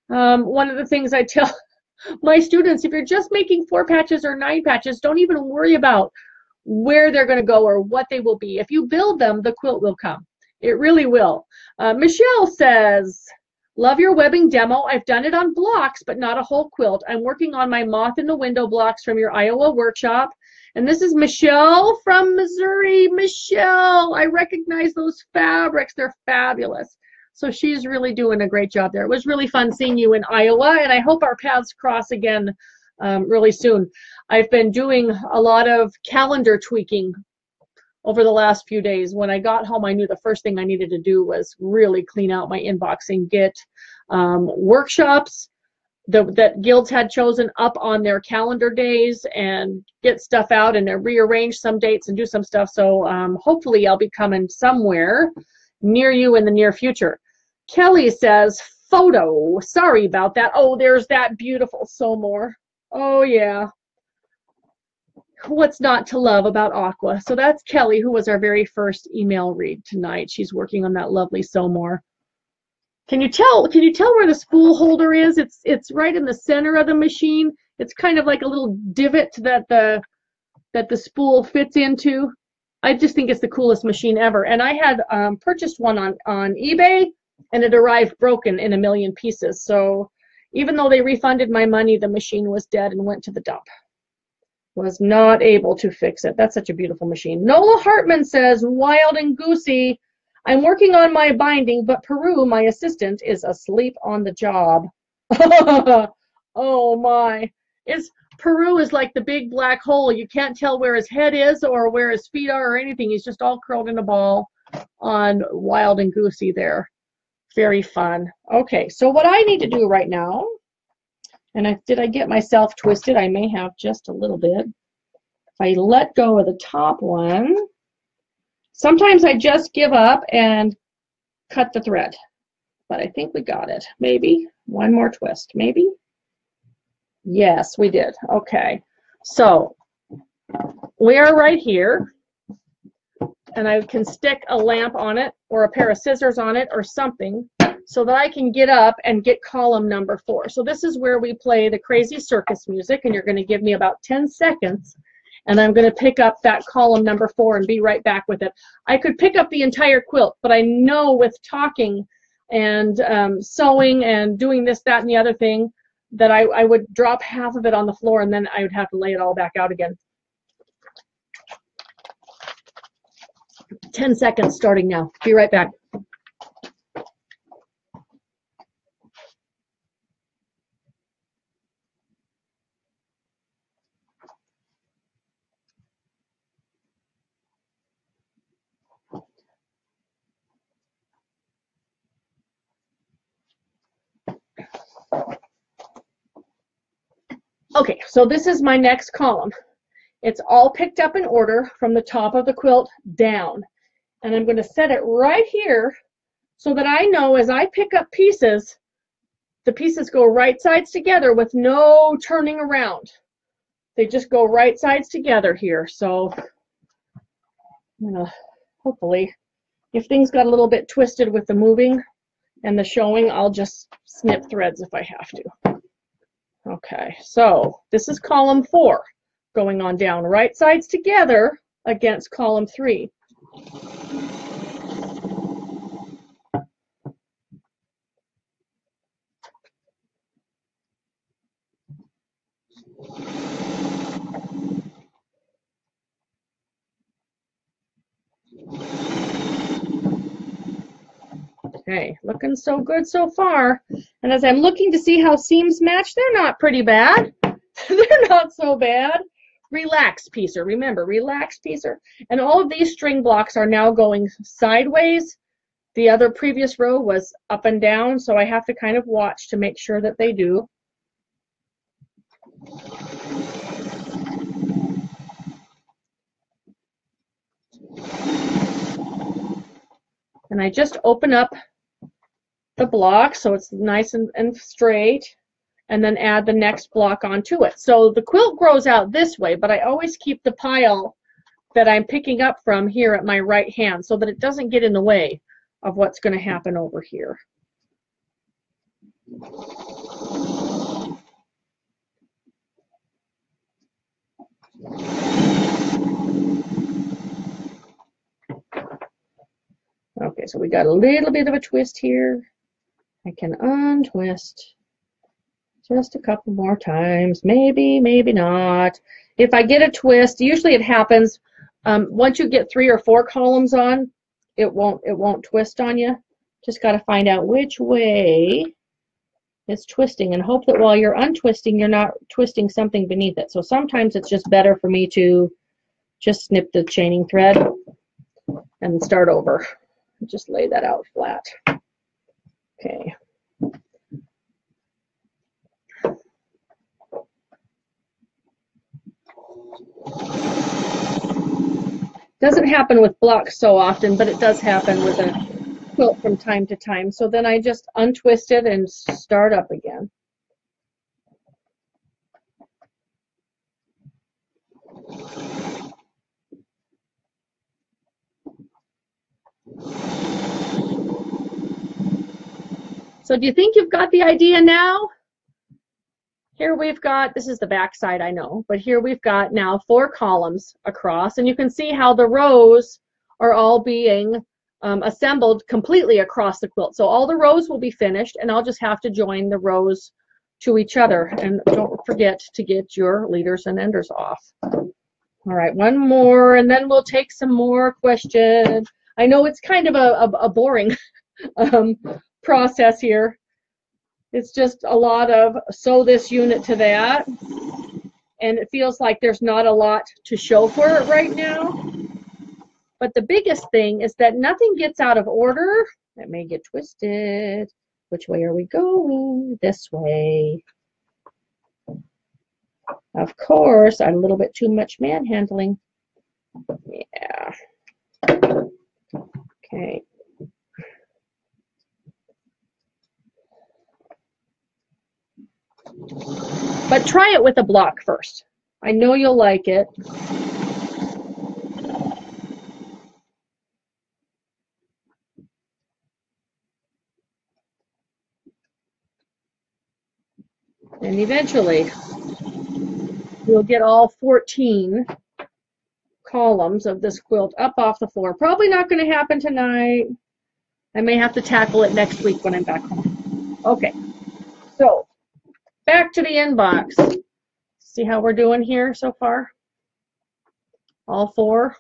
One of the things I tell my students, if you're just making 4 patches or 9 patches, don't even worry about where they're going to go or what they will be. If you build them, the quilt will come. It really will. Michelle says, love your webbing demo. I've done it on blocks, but not a whole quilt. I'm working on my moth in the window blocks from your Iowa workshop. And this is Michelle from Missouri. Michelle, I recognize those fabrics. They're fabulous. So she's really doing a great job there. It was really fun seeing you in Iowa, and I hope our paths cross again really soon. I've been doing a lot of calendar tweaking over the last few days. When I got home, I knew the first thing I needed to do was really clean out my inbox and get workshops that guilds had chosen up on their calendar days and get stuff out and rearrange some dates and do some stuff. So hopefully I'll be coming somewhere near you in the near future. Kelly says, photo. Sorry about that. Oh, there's that beautiful sew more. Oh, yeah. What's not to love about Aqua? So that's Kelly, who was our very first email read tonight. She's working on that lovely sew more. Can you tell where the spool holder is? It's right in the center of the machine. It's kind of like a little divot that the spool fits into. I just think it's the coolest machine ever. And I had purchased one on eBay, and it arrived broken in a million pieces. So even though they refunded my money, the machine was dead and went to the dump. Was not able to fix it. That's such a beautiful machine. Nola Hartman says, wild and goosey. I'm working on my binding, but Peru, my assistant, is asleep on the job. Oh my. Peru is like the big black hole. You can't tell where his head is or where his feet are or anything. He's just all curled in a ball on wild and goosey there. Very fun. Okay, so what I need to do right now, and did I get myself twisted? I may have just a little bit. If I let go of the top one, sometimes I just give up and cut the thread. But I think we got it. Maybe. One more twist. Maybe? Yes, we did. Okay. So we are right here. and I can stick a lamp on it or a pair of scissors on it or something so that I can get up and get column number 4. So this is where we play the crazy circus music, and you're going to give me about 10 seconds, and I'm going to pick up that column number 4 and be right back with it. I could pick up the entire quilt, but I know with talking and sewing and doing this, that, and the other thing, that I would drop half of it on the floor, and then I would have to lay it all back out again. 10 seconds starting now. Be right back. Okay, so this is my next column. It's all picked up in order from the top of the quilt down. And I'm going to set it right here so that I know as I pick up pieces, the pieces go right sides together with no turning around. They just go right sides together here. So hopefully, if things got a little bit twisted with the moving and the showing, I'll just snip threads if I have to. Okay, so this is column 4 going on down, right sides together against column 3. Okay, looking so good so far. And as I'm looking to see how seams match, they're not pretty bad. They're not so bad. Relaxed piecer, remember, relaxed piecer. And all of these string blocks are now going sideways. The other previous row was up and down, so I have to kind of watch to make sure that they do. And I just open up the block so it's nice and straight, and then add the next block onto it. So the quilt grows out this way, but I always keep the pile that I'm picking up from here at my right hand so that it doesn't get in the way of what's going to happen over here. Okay, so we got a little bit of a twist here. I can untwist just a couple more times, maybe, maybe not. If I get a twist, usually it happens once you get 3 or 4 columns on, it won't twist on you. Just got to find out which way it's twisting and hope that while you're untwisting, you're not twisting something beneath it. So sometimes it's just better for me to just snip the chaining thread and start over. Just lay that out flat. Okay. Doesn't happen with blocks so often, but it does happen with a quilt from time to time. So then I just untwist it and start up again. So do you think you've got the idea now? Here we've got, this is the back side, I know, but here we've got now 4 columns across, and you can see how the rows are all being assembled completely across the quilt. So all the rows will be finished, and I'll just have to join the rows to each other. And don't forget to get your leaders and enders off. All right, one more, and then we'll take some more questions. I know it's kind of a boring process here. It's just a lot of sew this unit to that, and it feels like there's not a lot to show for it right now. But the biggest thing is that nothing gets out of order. It may get twisted. Which way are we going? This way. Of course, I'm a little bit too much manhandling. Yeah. Okay. But try it with a block first. I know you'll like it. And eventually, we'll get all 14 columns of this quilt up off the floor. Probably not going to happen tonight. I may have to tackle it next week when I'm back home. Okay, so back to the inbox. See how we're doing here so far? All 4.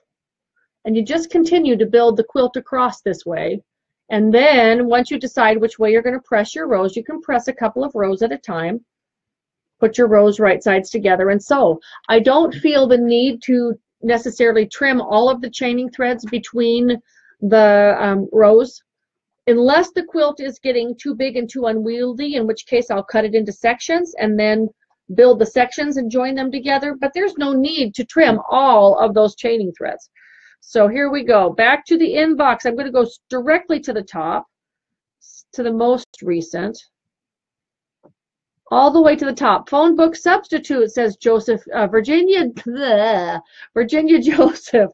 And you just continue to build the quilt across this way. And then once you decide which way you're going to press your rows, you can press a couple of rows at a time. Put your rows right sides together and sew. I don't feel the need to necessarily trim all of the chaining threads between the rows, unless the quilt is getting too big and too unwieldy, in which case I'll cut it into sections and then build the sections and join them together. But there's no need to trim all of those chaining threads. So here we go. Back to the inbox. I'm going to go directly to the top, to the most recent. All the way to the top. Phone book substitute, says Joseph, Virginia Joseph.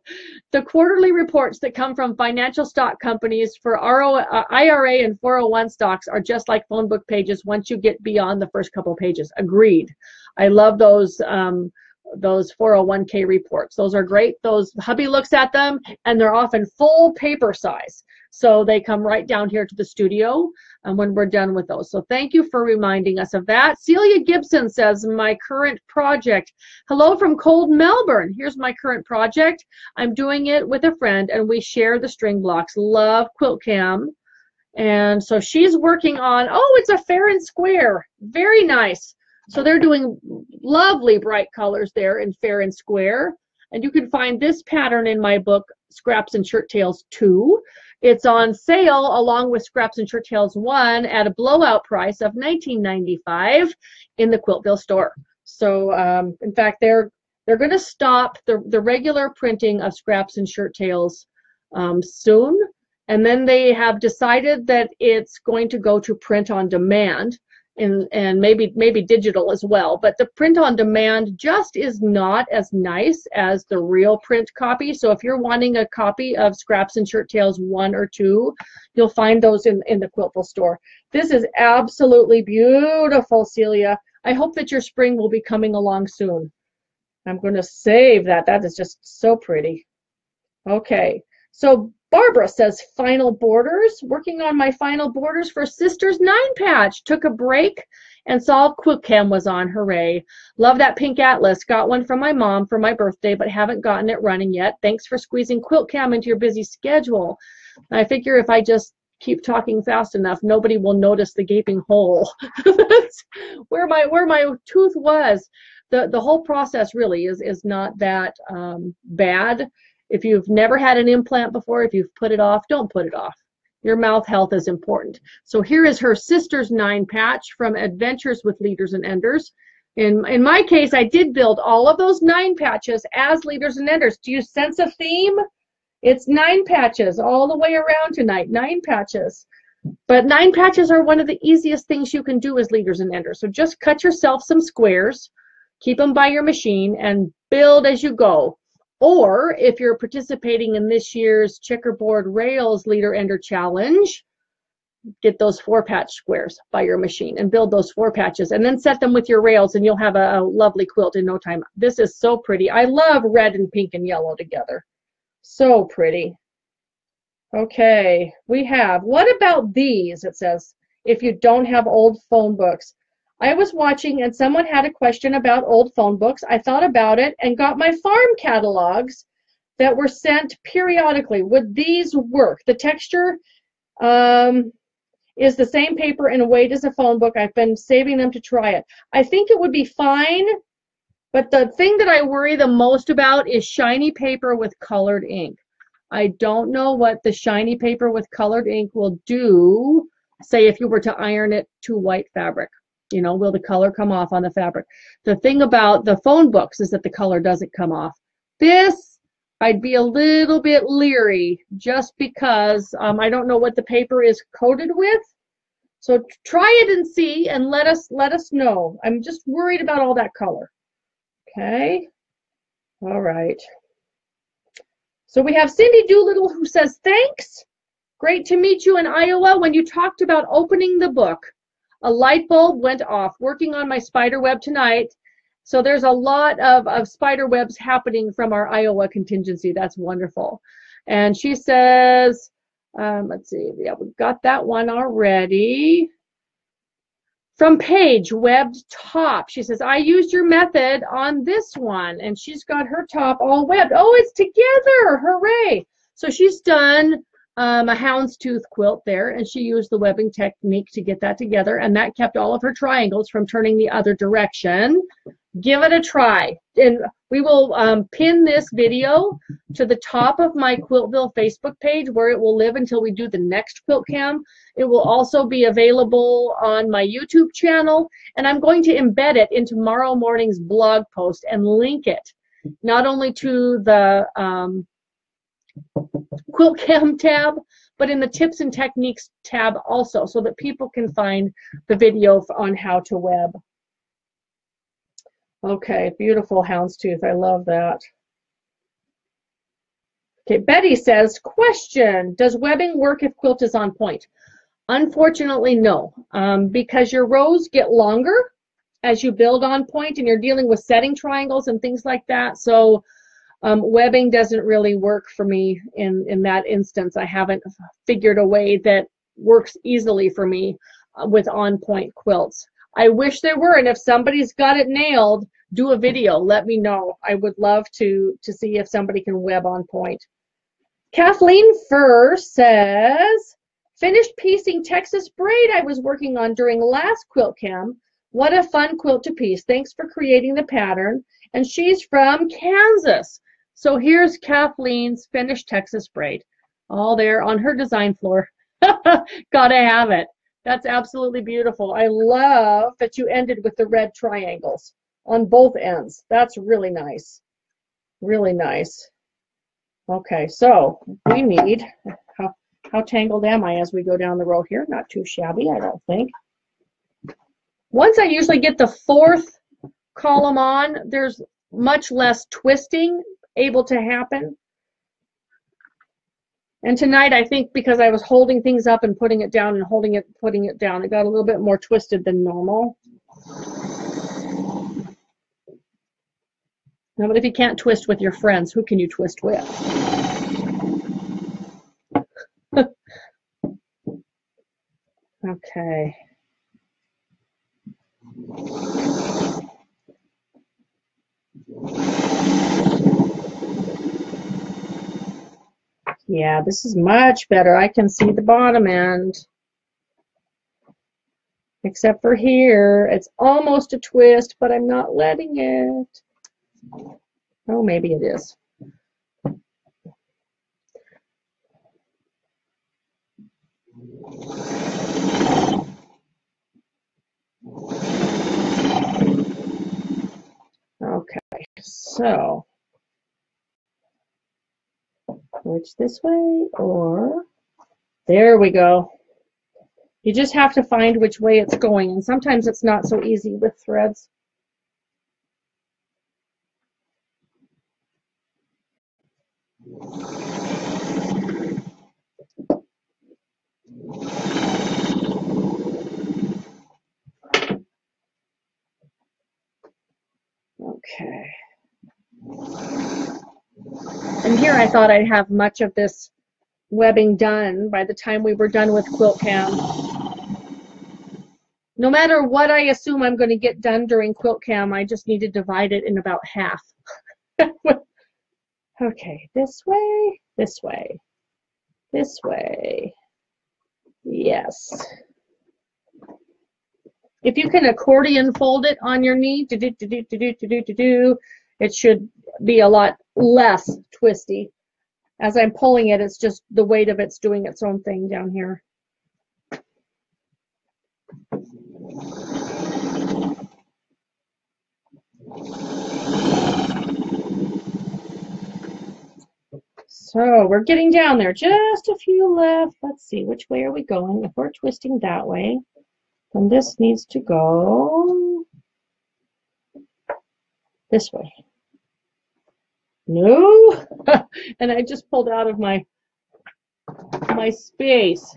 The quarterly reports that come from financial stock companies for IRA and 401 stocks are just like phone book pages once you get beyond the first couple pages. Agreed. I love those 401k reports. Those are great. Those, hubby looks at them and they're often full paper size. So they come right down here to the studio when we're done with those. So thank you for reminding us of that. Celia Gibson says, my current project. Hello from cold Melbourne. Here's my current project. I'm doing it with a friend and we share the string blocks. Love Quilt Cam. And so she's working on, oh, it's a fair and square. Very nice. So they're doing lovely bright colors there in fair and square. And you can find this pattern in my book, Scraps and Shirt Tails 2. It's on sale along with Scraps and Shirt Tails 1 at a blowout price of $19.95 in the Quiltville store. So in fact, they're going to stop the regular printing of Scraps and Shirt Tails soon. And then they have decided that it's going to go to print on demand. And maybe digital as well, but the print on demand just is not as nice as the real print copy. So if you're wanting a copy of Scraps and Shirt Tails 1 or 2, you'll find those in the Quiltville store. This is absolutely beautiful, Celia. I hope that your spring will be coming along soon. I'm going to save that. That is just so pretty. Okay, so Barbara says, final borders. Working on my final borders for Sister's 9 patch. Took a break and saw Quilt Cam was on. Hooray. Love that pink atlas. Got one from my mom for my birthday, but haven't gotten it running yet. Thanks for squeezing Quilt Cam into your busy schedule. I figure if I just keep talking fast enough, nobody will notice the gaping hole. That's where my tooth was. The whole process really is not that bad. If you've never had an implant before, if you've put it off, don't put it off. Your mouth health is important. So here is her Sister's 9 patch from Adventures with Leaders and Enders. In my case, I did build all of those 9 patches as Leaders and Enders. Do you sense a theme? It's 9 patches all the way around tonight, 9 patches. But 9 patches are one of the easiest things you can do as Leaders and Enders. So just cut yourself some squares, keep them by your machine, and build as you go. Or if you're participating in this year's Checkerboard Rails Leader Ender Challenge, get those 4-patch squares by your machine and build those 4 patches and then set them with your rails and you'll have a lovely quilt in no time. This is so pretty. I love red and pink and yellow together. So pretty. Okay, we have, what about these? It says, if you don't have old phone books. I was watching and someone had a question about old phone books. I thought about it and got my farm catalogs that were sent periodically. Would these work? The texture is the same paper and weight as a phone book. I've been saving them to try it. I think it would be fine, but the thing that I worry the most about is shiny paper with colored ink. I don't know what the shiny paper with colored ink will do, say if you were to iron it to white fabric. You know, will the color come off on the fabric? The thing about the phone books is that the color doesn't come off. This, I'd be a little bit leery just because I don't know what the paper is coated with. So try it and see and let us know. I'm just worried about all that color. Okay. All right. So we have Cindy Doolittle who says, thanks. Great to meet you in Iowa. When you talked about opening the book, A light bulb went off. Working on my spider web tonight. So there's a lot of spider webs happening from our Iowa contingency. That's wonderful. And she says, let's see, yeah, we've got that one already. From Paige, webbed top. She says, I used your method on this one. And she's got her top all webbed. Oh, it's together. Hooray. So she's done a houndstooth quilt there, and she used the webbing technique to get that together, and that kept all of her triangles from turning the other direction. Give it a try. And we will pin this video to the top of my Quiltville Facebook page, where it will live until we do the next Quilt Cam. It will also be available on my YouTube channel, and I'm going to embed it in tomorrow morning's blog post and link it not only to the Quilt Cam tab, but in the tips and techniques tab also, so that people can find the video on how to web. Okay, beautiful houndstooth. I love that. Okay, Betty says, question, does webbing work if quilt is on point? Unfortunately, no, because your rows get longer as you build on point, and you're dealing with setting triangles and things like that. So webbing doesn't really work for me in that instance. I haven't figured a way that works easily for me with on-point quilts. I wish there were, and if somebody's got it nailed, do a video. Let me know. I would love to see if somebody can web on point. Kathleen Furr says, finished piecing Texas braid I was working on during last Quilt Cam. What a fun quilt to piece. Thanks for creating the pattern. And she's from Kansas. So here's Kathleen's finished Texas braid, all there on her design floor. Gotta have it. That's absolutely beautiful. I love that you ended with the red triangles on both ends. That's really nice. Really nice. Okay, so we need, how tangled am I as we go down the row here? Not too shabby, I don't think. Once I usually get the fourth column on, there's much less twisting able to happen. And tonight, I think because I was holding things up and putting it down and holding it, putting it down, it got a little bit more twisted than normal. No, but if you can't twist with your friends, who can you twist with? Okay. Yeah, this is much better. I can see the bottom end. Except for here, it's almost a twist, but I'm not letting it. Oh, maybe it is. Okay, so which this way, or there we go. You just have to find which way it's going, and sometimes it's not so easy with threads. Okay. And here I thought I'd have much of this webbing done by the time we were done with Quilt Cam. No matter what I assume I'm going to get done during Quilt Cam, I just need to divide it in about half. Okay, this way, this way, this way. Yes. If you can accordion fold it on your knee, it should be a lot less twisty. As I'm pulling it, it's just the weight of it's doing its own thing down here. So we're getting down there. Just a few left. Let's see, which way are we going? If we're twisting that way, then this needs to go this way. No, and I just pulled out of my space.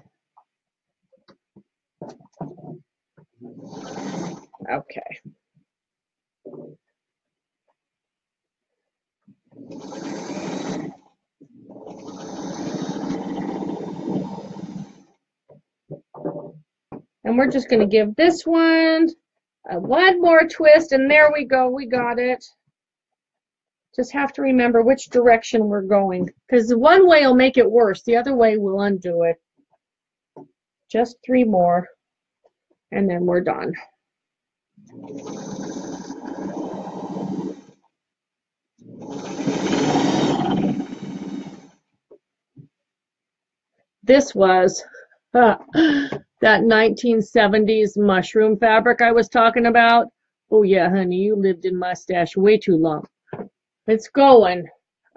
Okay. And we're just going to give this one one more twist, and there we go. We got it. Just have to remember which direction we're going, because one way will make it worse. The other way will undo it. Just 3 more, and then we're done. This was that 1970s mushroom fabric I was talking about. Oh yeah, honey, you lived in my stash way too long. It's going.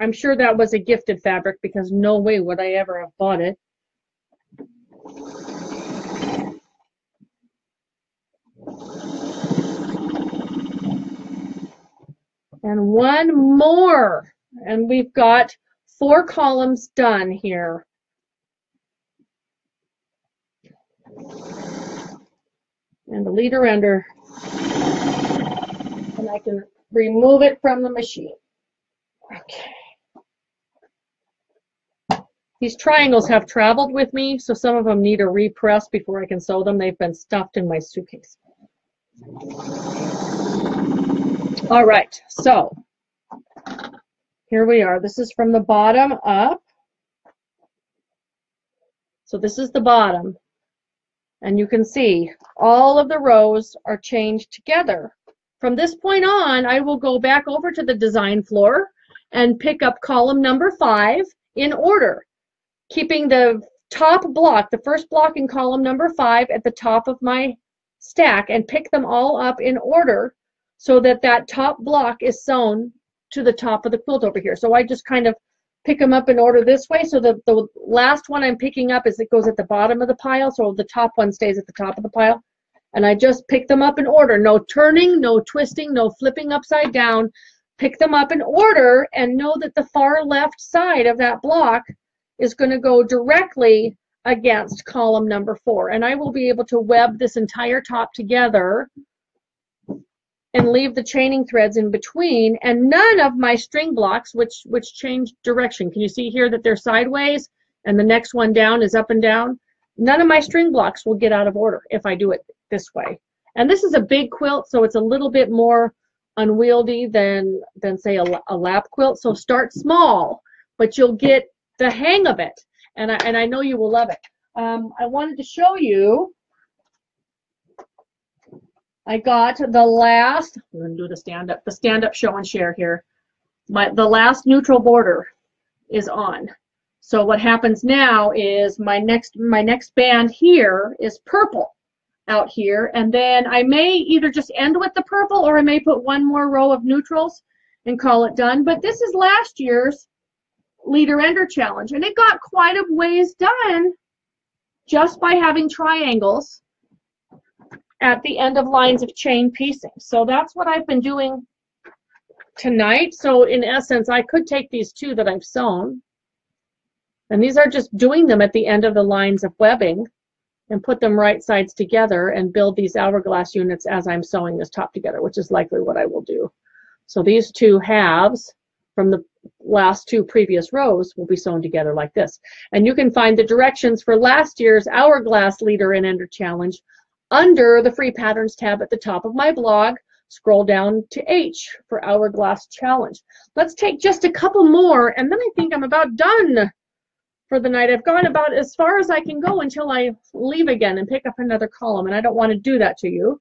I'm sure that was a gifted fabric, because no way would I ever have bought it. And one more. And we've got 4 columns done here. And the leader ender. And I can remove it from the machine. Okay. These triangles have traveled with me, so some of them need a repress before I can sew them. They've been stuffed in my suitcase. All right, so here we are. This is from the bottom up. So this is the bottom. And you can see all of the rows are chained together. From this point on, I will go back over to the design floor and pick up column number 5 in order, keeping the top block, the first block in column number 5 at the top of my stack, and pick them all up in order so that that top block is sewn to the top of the quilt over here. So I just kind of pick them up in order this way, so that the last one I'm picking up is, it goes at the bottom of the pile, so the top one stays at the top of the pile. And I just pick them up in order. No turning, no twisting, no flipping upside down. Pick them up in order, and know that the far left side of that block is going to go directly against column number 4. And I will be able to web this entire top together and leave the chaining threads in between, and none of my string blocks, which change direction. Can you see here that they're sideways and the next one down is up and down? None of my string blocks will get out of order if I do it this way. And this is a big quilt, so it's a little bit more unwieldy than say a lap quilt. So start small, but you'll get the hang of it, and I know you will love it. I wanted to show you, I got the last, I'm going to do the stand-up show and share here. The last neutral border is on. So what happens now is my next band here is purple out here, and then I may either just end with the purple, or I may put one more row of neutrals and call it done. But this is last year's Leader Ender Challenge, and it got quite a ways done just by having triangles at the end of lines of chain piecing. So that's what I've been doing tonight. So in essence, I could take these 2 that I've sewn, and these are just doing them at the end of the lines of webbing, and put them right sides together and build these hourglass units as I'm sewing this top together, which is likely what I will do. So these 2 halves from the last 2 previous rows will be sewn together like this. And you can find the directions for last year's Hourglass Leader and Ender Challenge under the Free Patterns tab at the top of my blog. Scroll down to H for Hourglass Challenge. Let's take just a couple more, and then I think I'm about done for the night. I've gone about as far as I can go until I leave again and pick up another column, and I don't want to do that to you.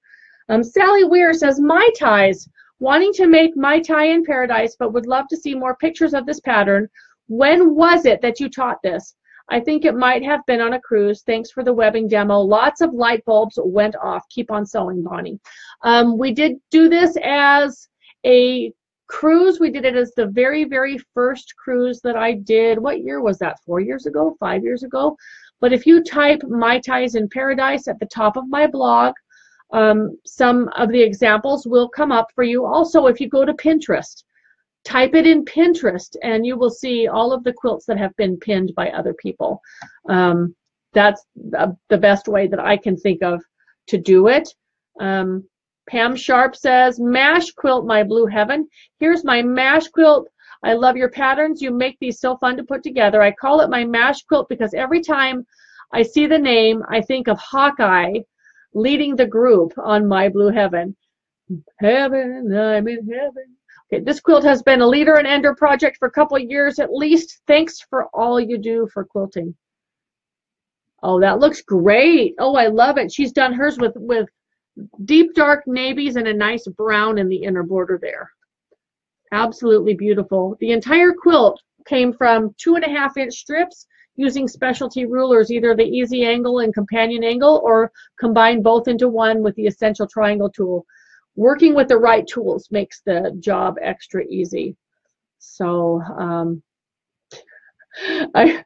Sally Weir says, Mai Tais, wanting to make Mai Tai in Paradise, but would love to see more pictures of this pattern. When was it that you taught this? I think it might have been on a cruise. Thanks for the webbing demo. Lots of light bulbs went off. Keep on sewing, Bonnie. We did do this as a cruise. We did it as the very, very first cruise that I did. What year was that? 4 years ago? 5 years ago? But if you type Mai Tais in Paradise at the top of my blog, some of the examples will come up for you. Also, if you go to Pinterest, type it in Pinterest, and you will see all of the quilts that have been pinned by other people. That's the best way that I can think of to do it. Pam Sharp says, MASH quilt, my blue heaven. Here's my MASH quilt. I love your patterns. You make these so fun to put together. I call it my MASH quilt because every time I see the name, I think of Hawkeye leading the group on My Blue Heaven. Heaven, I'm in heaven. Okay, this quilt has been a leader and ender project for a couple of years at least. Thanks for all you do for quilting. Oh, that looks great. Oh, I love it. She's done hers with deep dark navies and a nice brown in the inner border there. Absolutely beautiful. The entire quilt came from 2.5-inch strips using specialty rulers, either the easy angle and companion angle, or combine both into one with the essential triangle tool. Working with the right tools makes the job extra easy. So I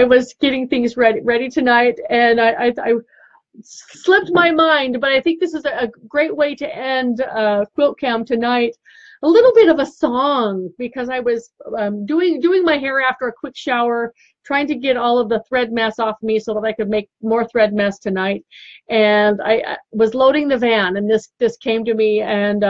was getting things ready tonight, and I slipped my mind, but I think this is a great way to end Quilt Cam tonight. A little bit of a song, because I was doing my hair after a quick shower, trying to get all of the thread mess off me so that I could make more thread mess tonight. And I was loading the van, and this came to me, and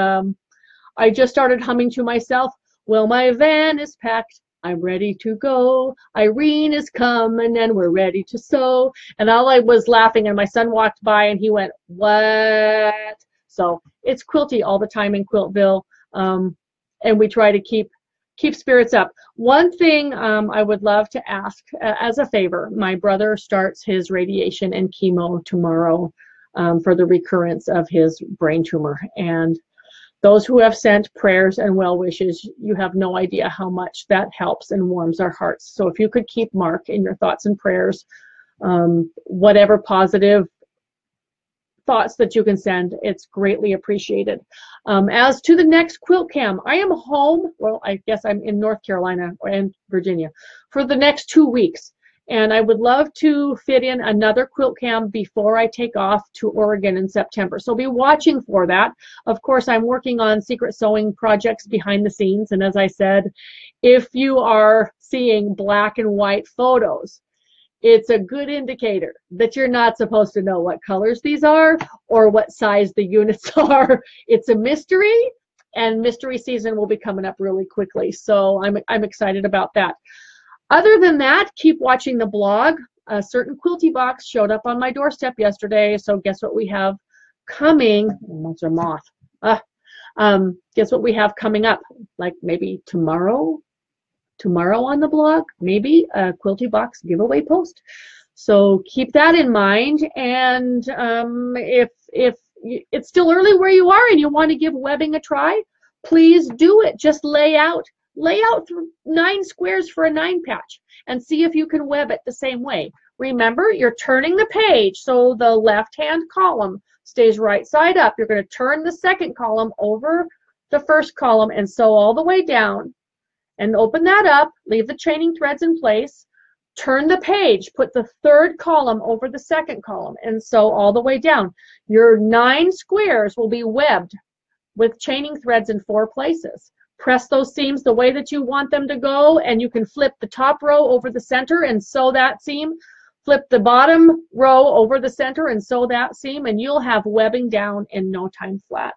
I just started humming to myself, well, my van is packed, I'm ready to go. Irene is coming and we're ready to sew. And all I was laughing, and my son walked by and he went, what? So it's quilty all the time in Quiltville. And we try to keep spirits up. One thing I would love to ask as a favor, my brother starts his radiation and chemo tomorrow for the recurrence of his brain tumor. And those who have sent prayers and well wishes, you have no idea how much that helps and warms our hearts. So if you could keep Mark in your thoughts and prayers, whatever positive thoughts that you can send, it's greatly appreciated. As to the next Quilt Cam, I am home, well, I guess I'm in North Carolina and Virginia for the next 2 weeks. And I would love to fit in another Quilt Cam before I take off to Oregon in September. So be watching for that. Of course, I'm working on secret sewing projects behind the scenes. And as I said, if you are seeing black and white photos, it's a good indicator that you're not supposed to know what colors these are or what size the units are. It's a mystery, and mystery season will be coming up really quickly. So I'm excited about that. Other than that, keep watching the blog. A certain quilty box showed up on my doorstep yesterday. So guess what we have coming? What's our moth? Guess what we have coming up? Like maybe tomorrow on the blog, maybe a quilty box giveaway post. So keep that in mind. And if it's still early where you are and you want to give webbing a try, please do it. Just lay out 9 squares for a 9 patch and see if you can web it the same way. Remember, you're turning the page so the left-hand column stays right side up. You're going to turn the second column over the first column and sew all the way down. And open that up, leave the chaining threads in place, turn the page, put the third column over the second column, and sew all the way down. Your 9 squares will be webbed with chaining threads in 4 places. Press those seams the way that you want them to go, and you can flip the top row over the center and sew that seam. Flip the bottom row over the center and sew that seam, and you'll have webbing down in no time flat.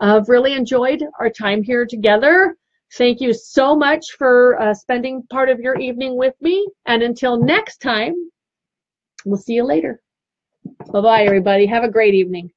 I've really enjoyed our time here together. Thank you so much for spending part of your evening with me. And until next time, we'll see you later. Bye-bye, everybody. Have a great evening.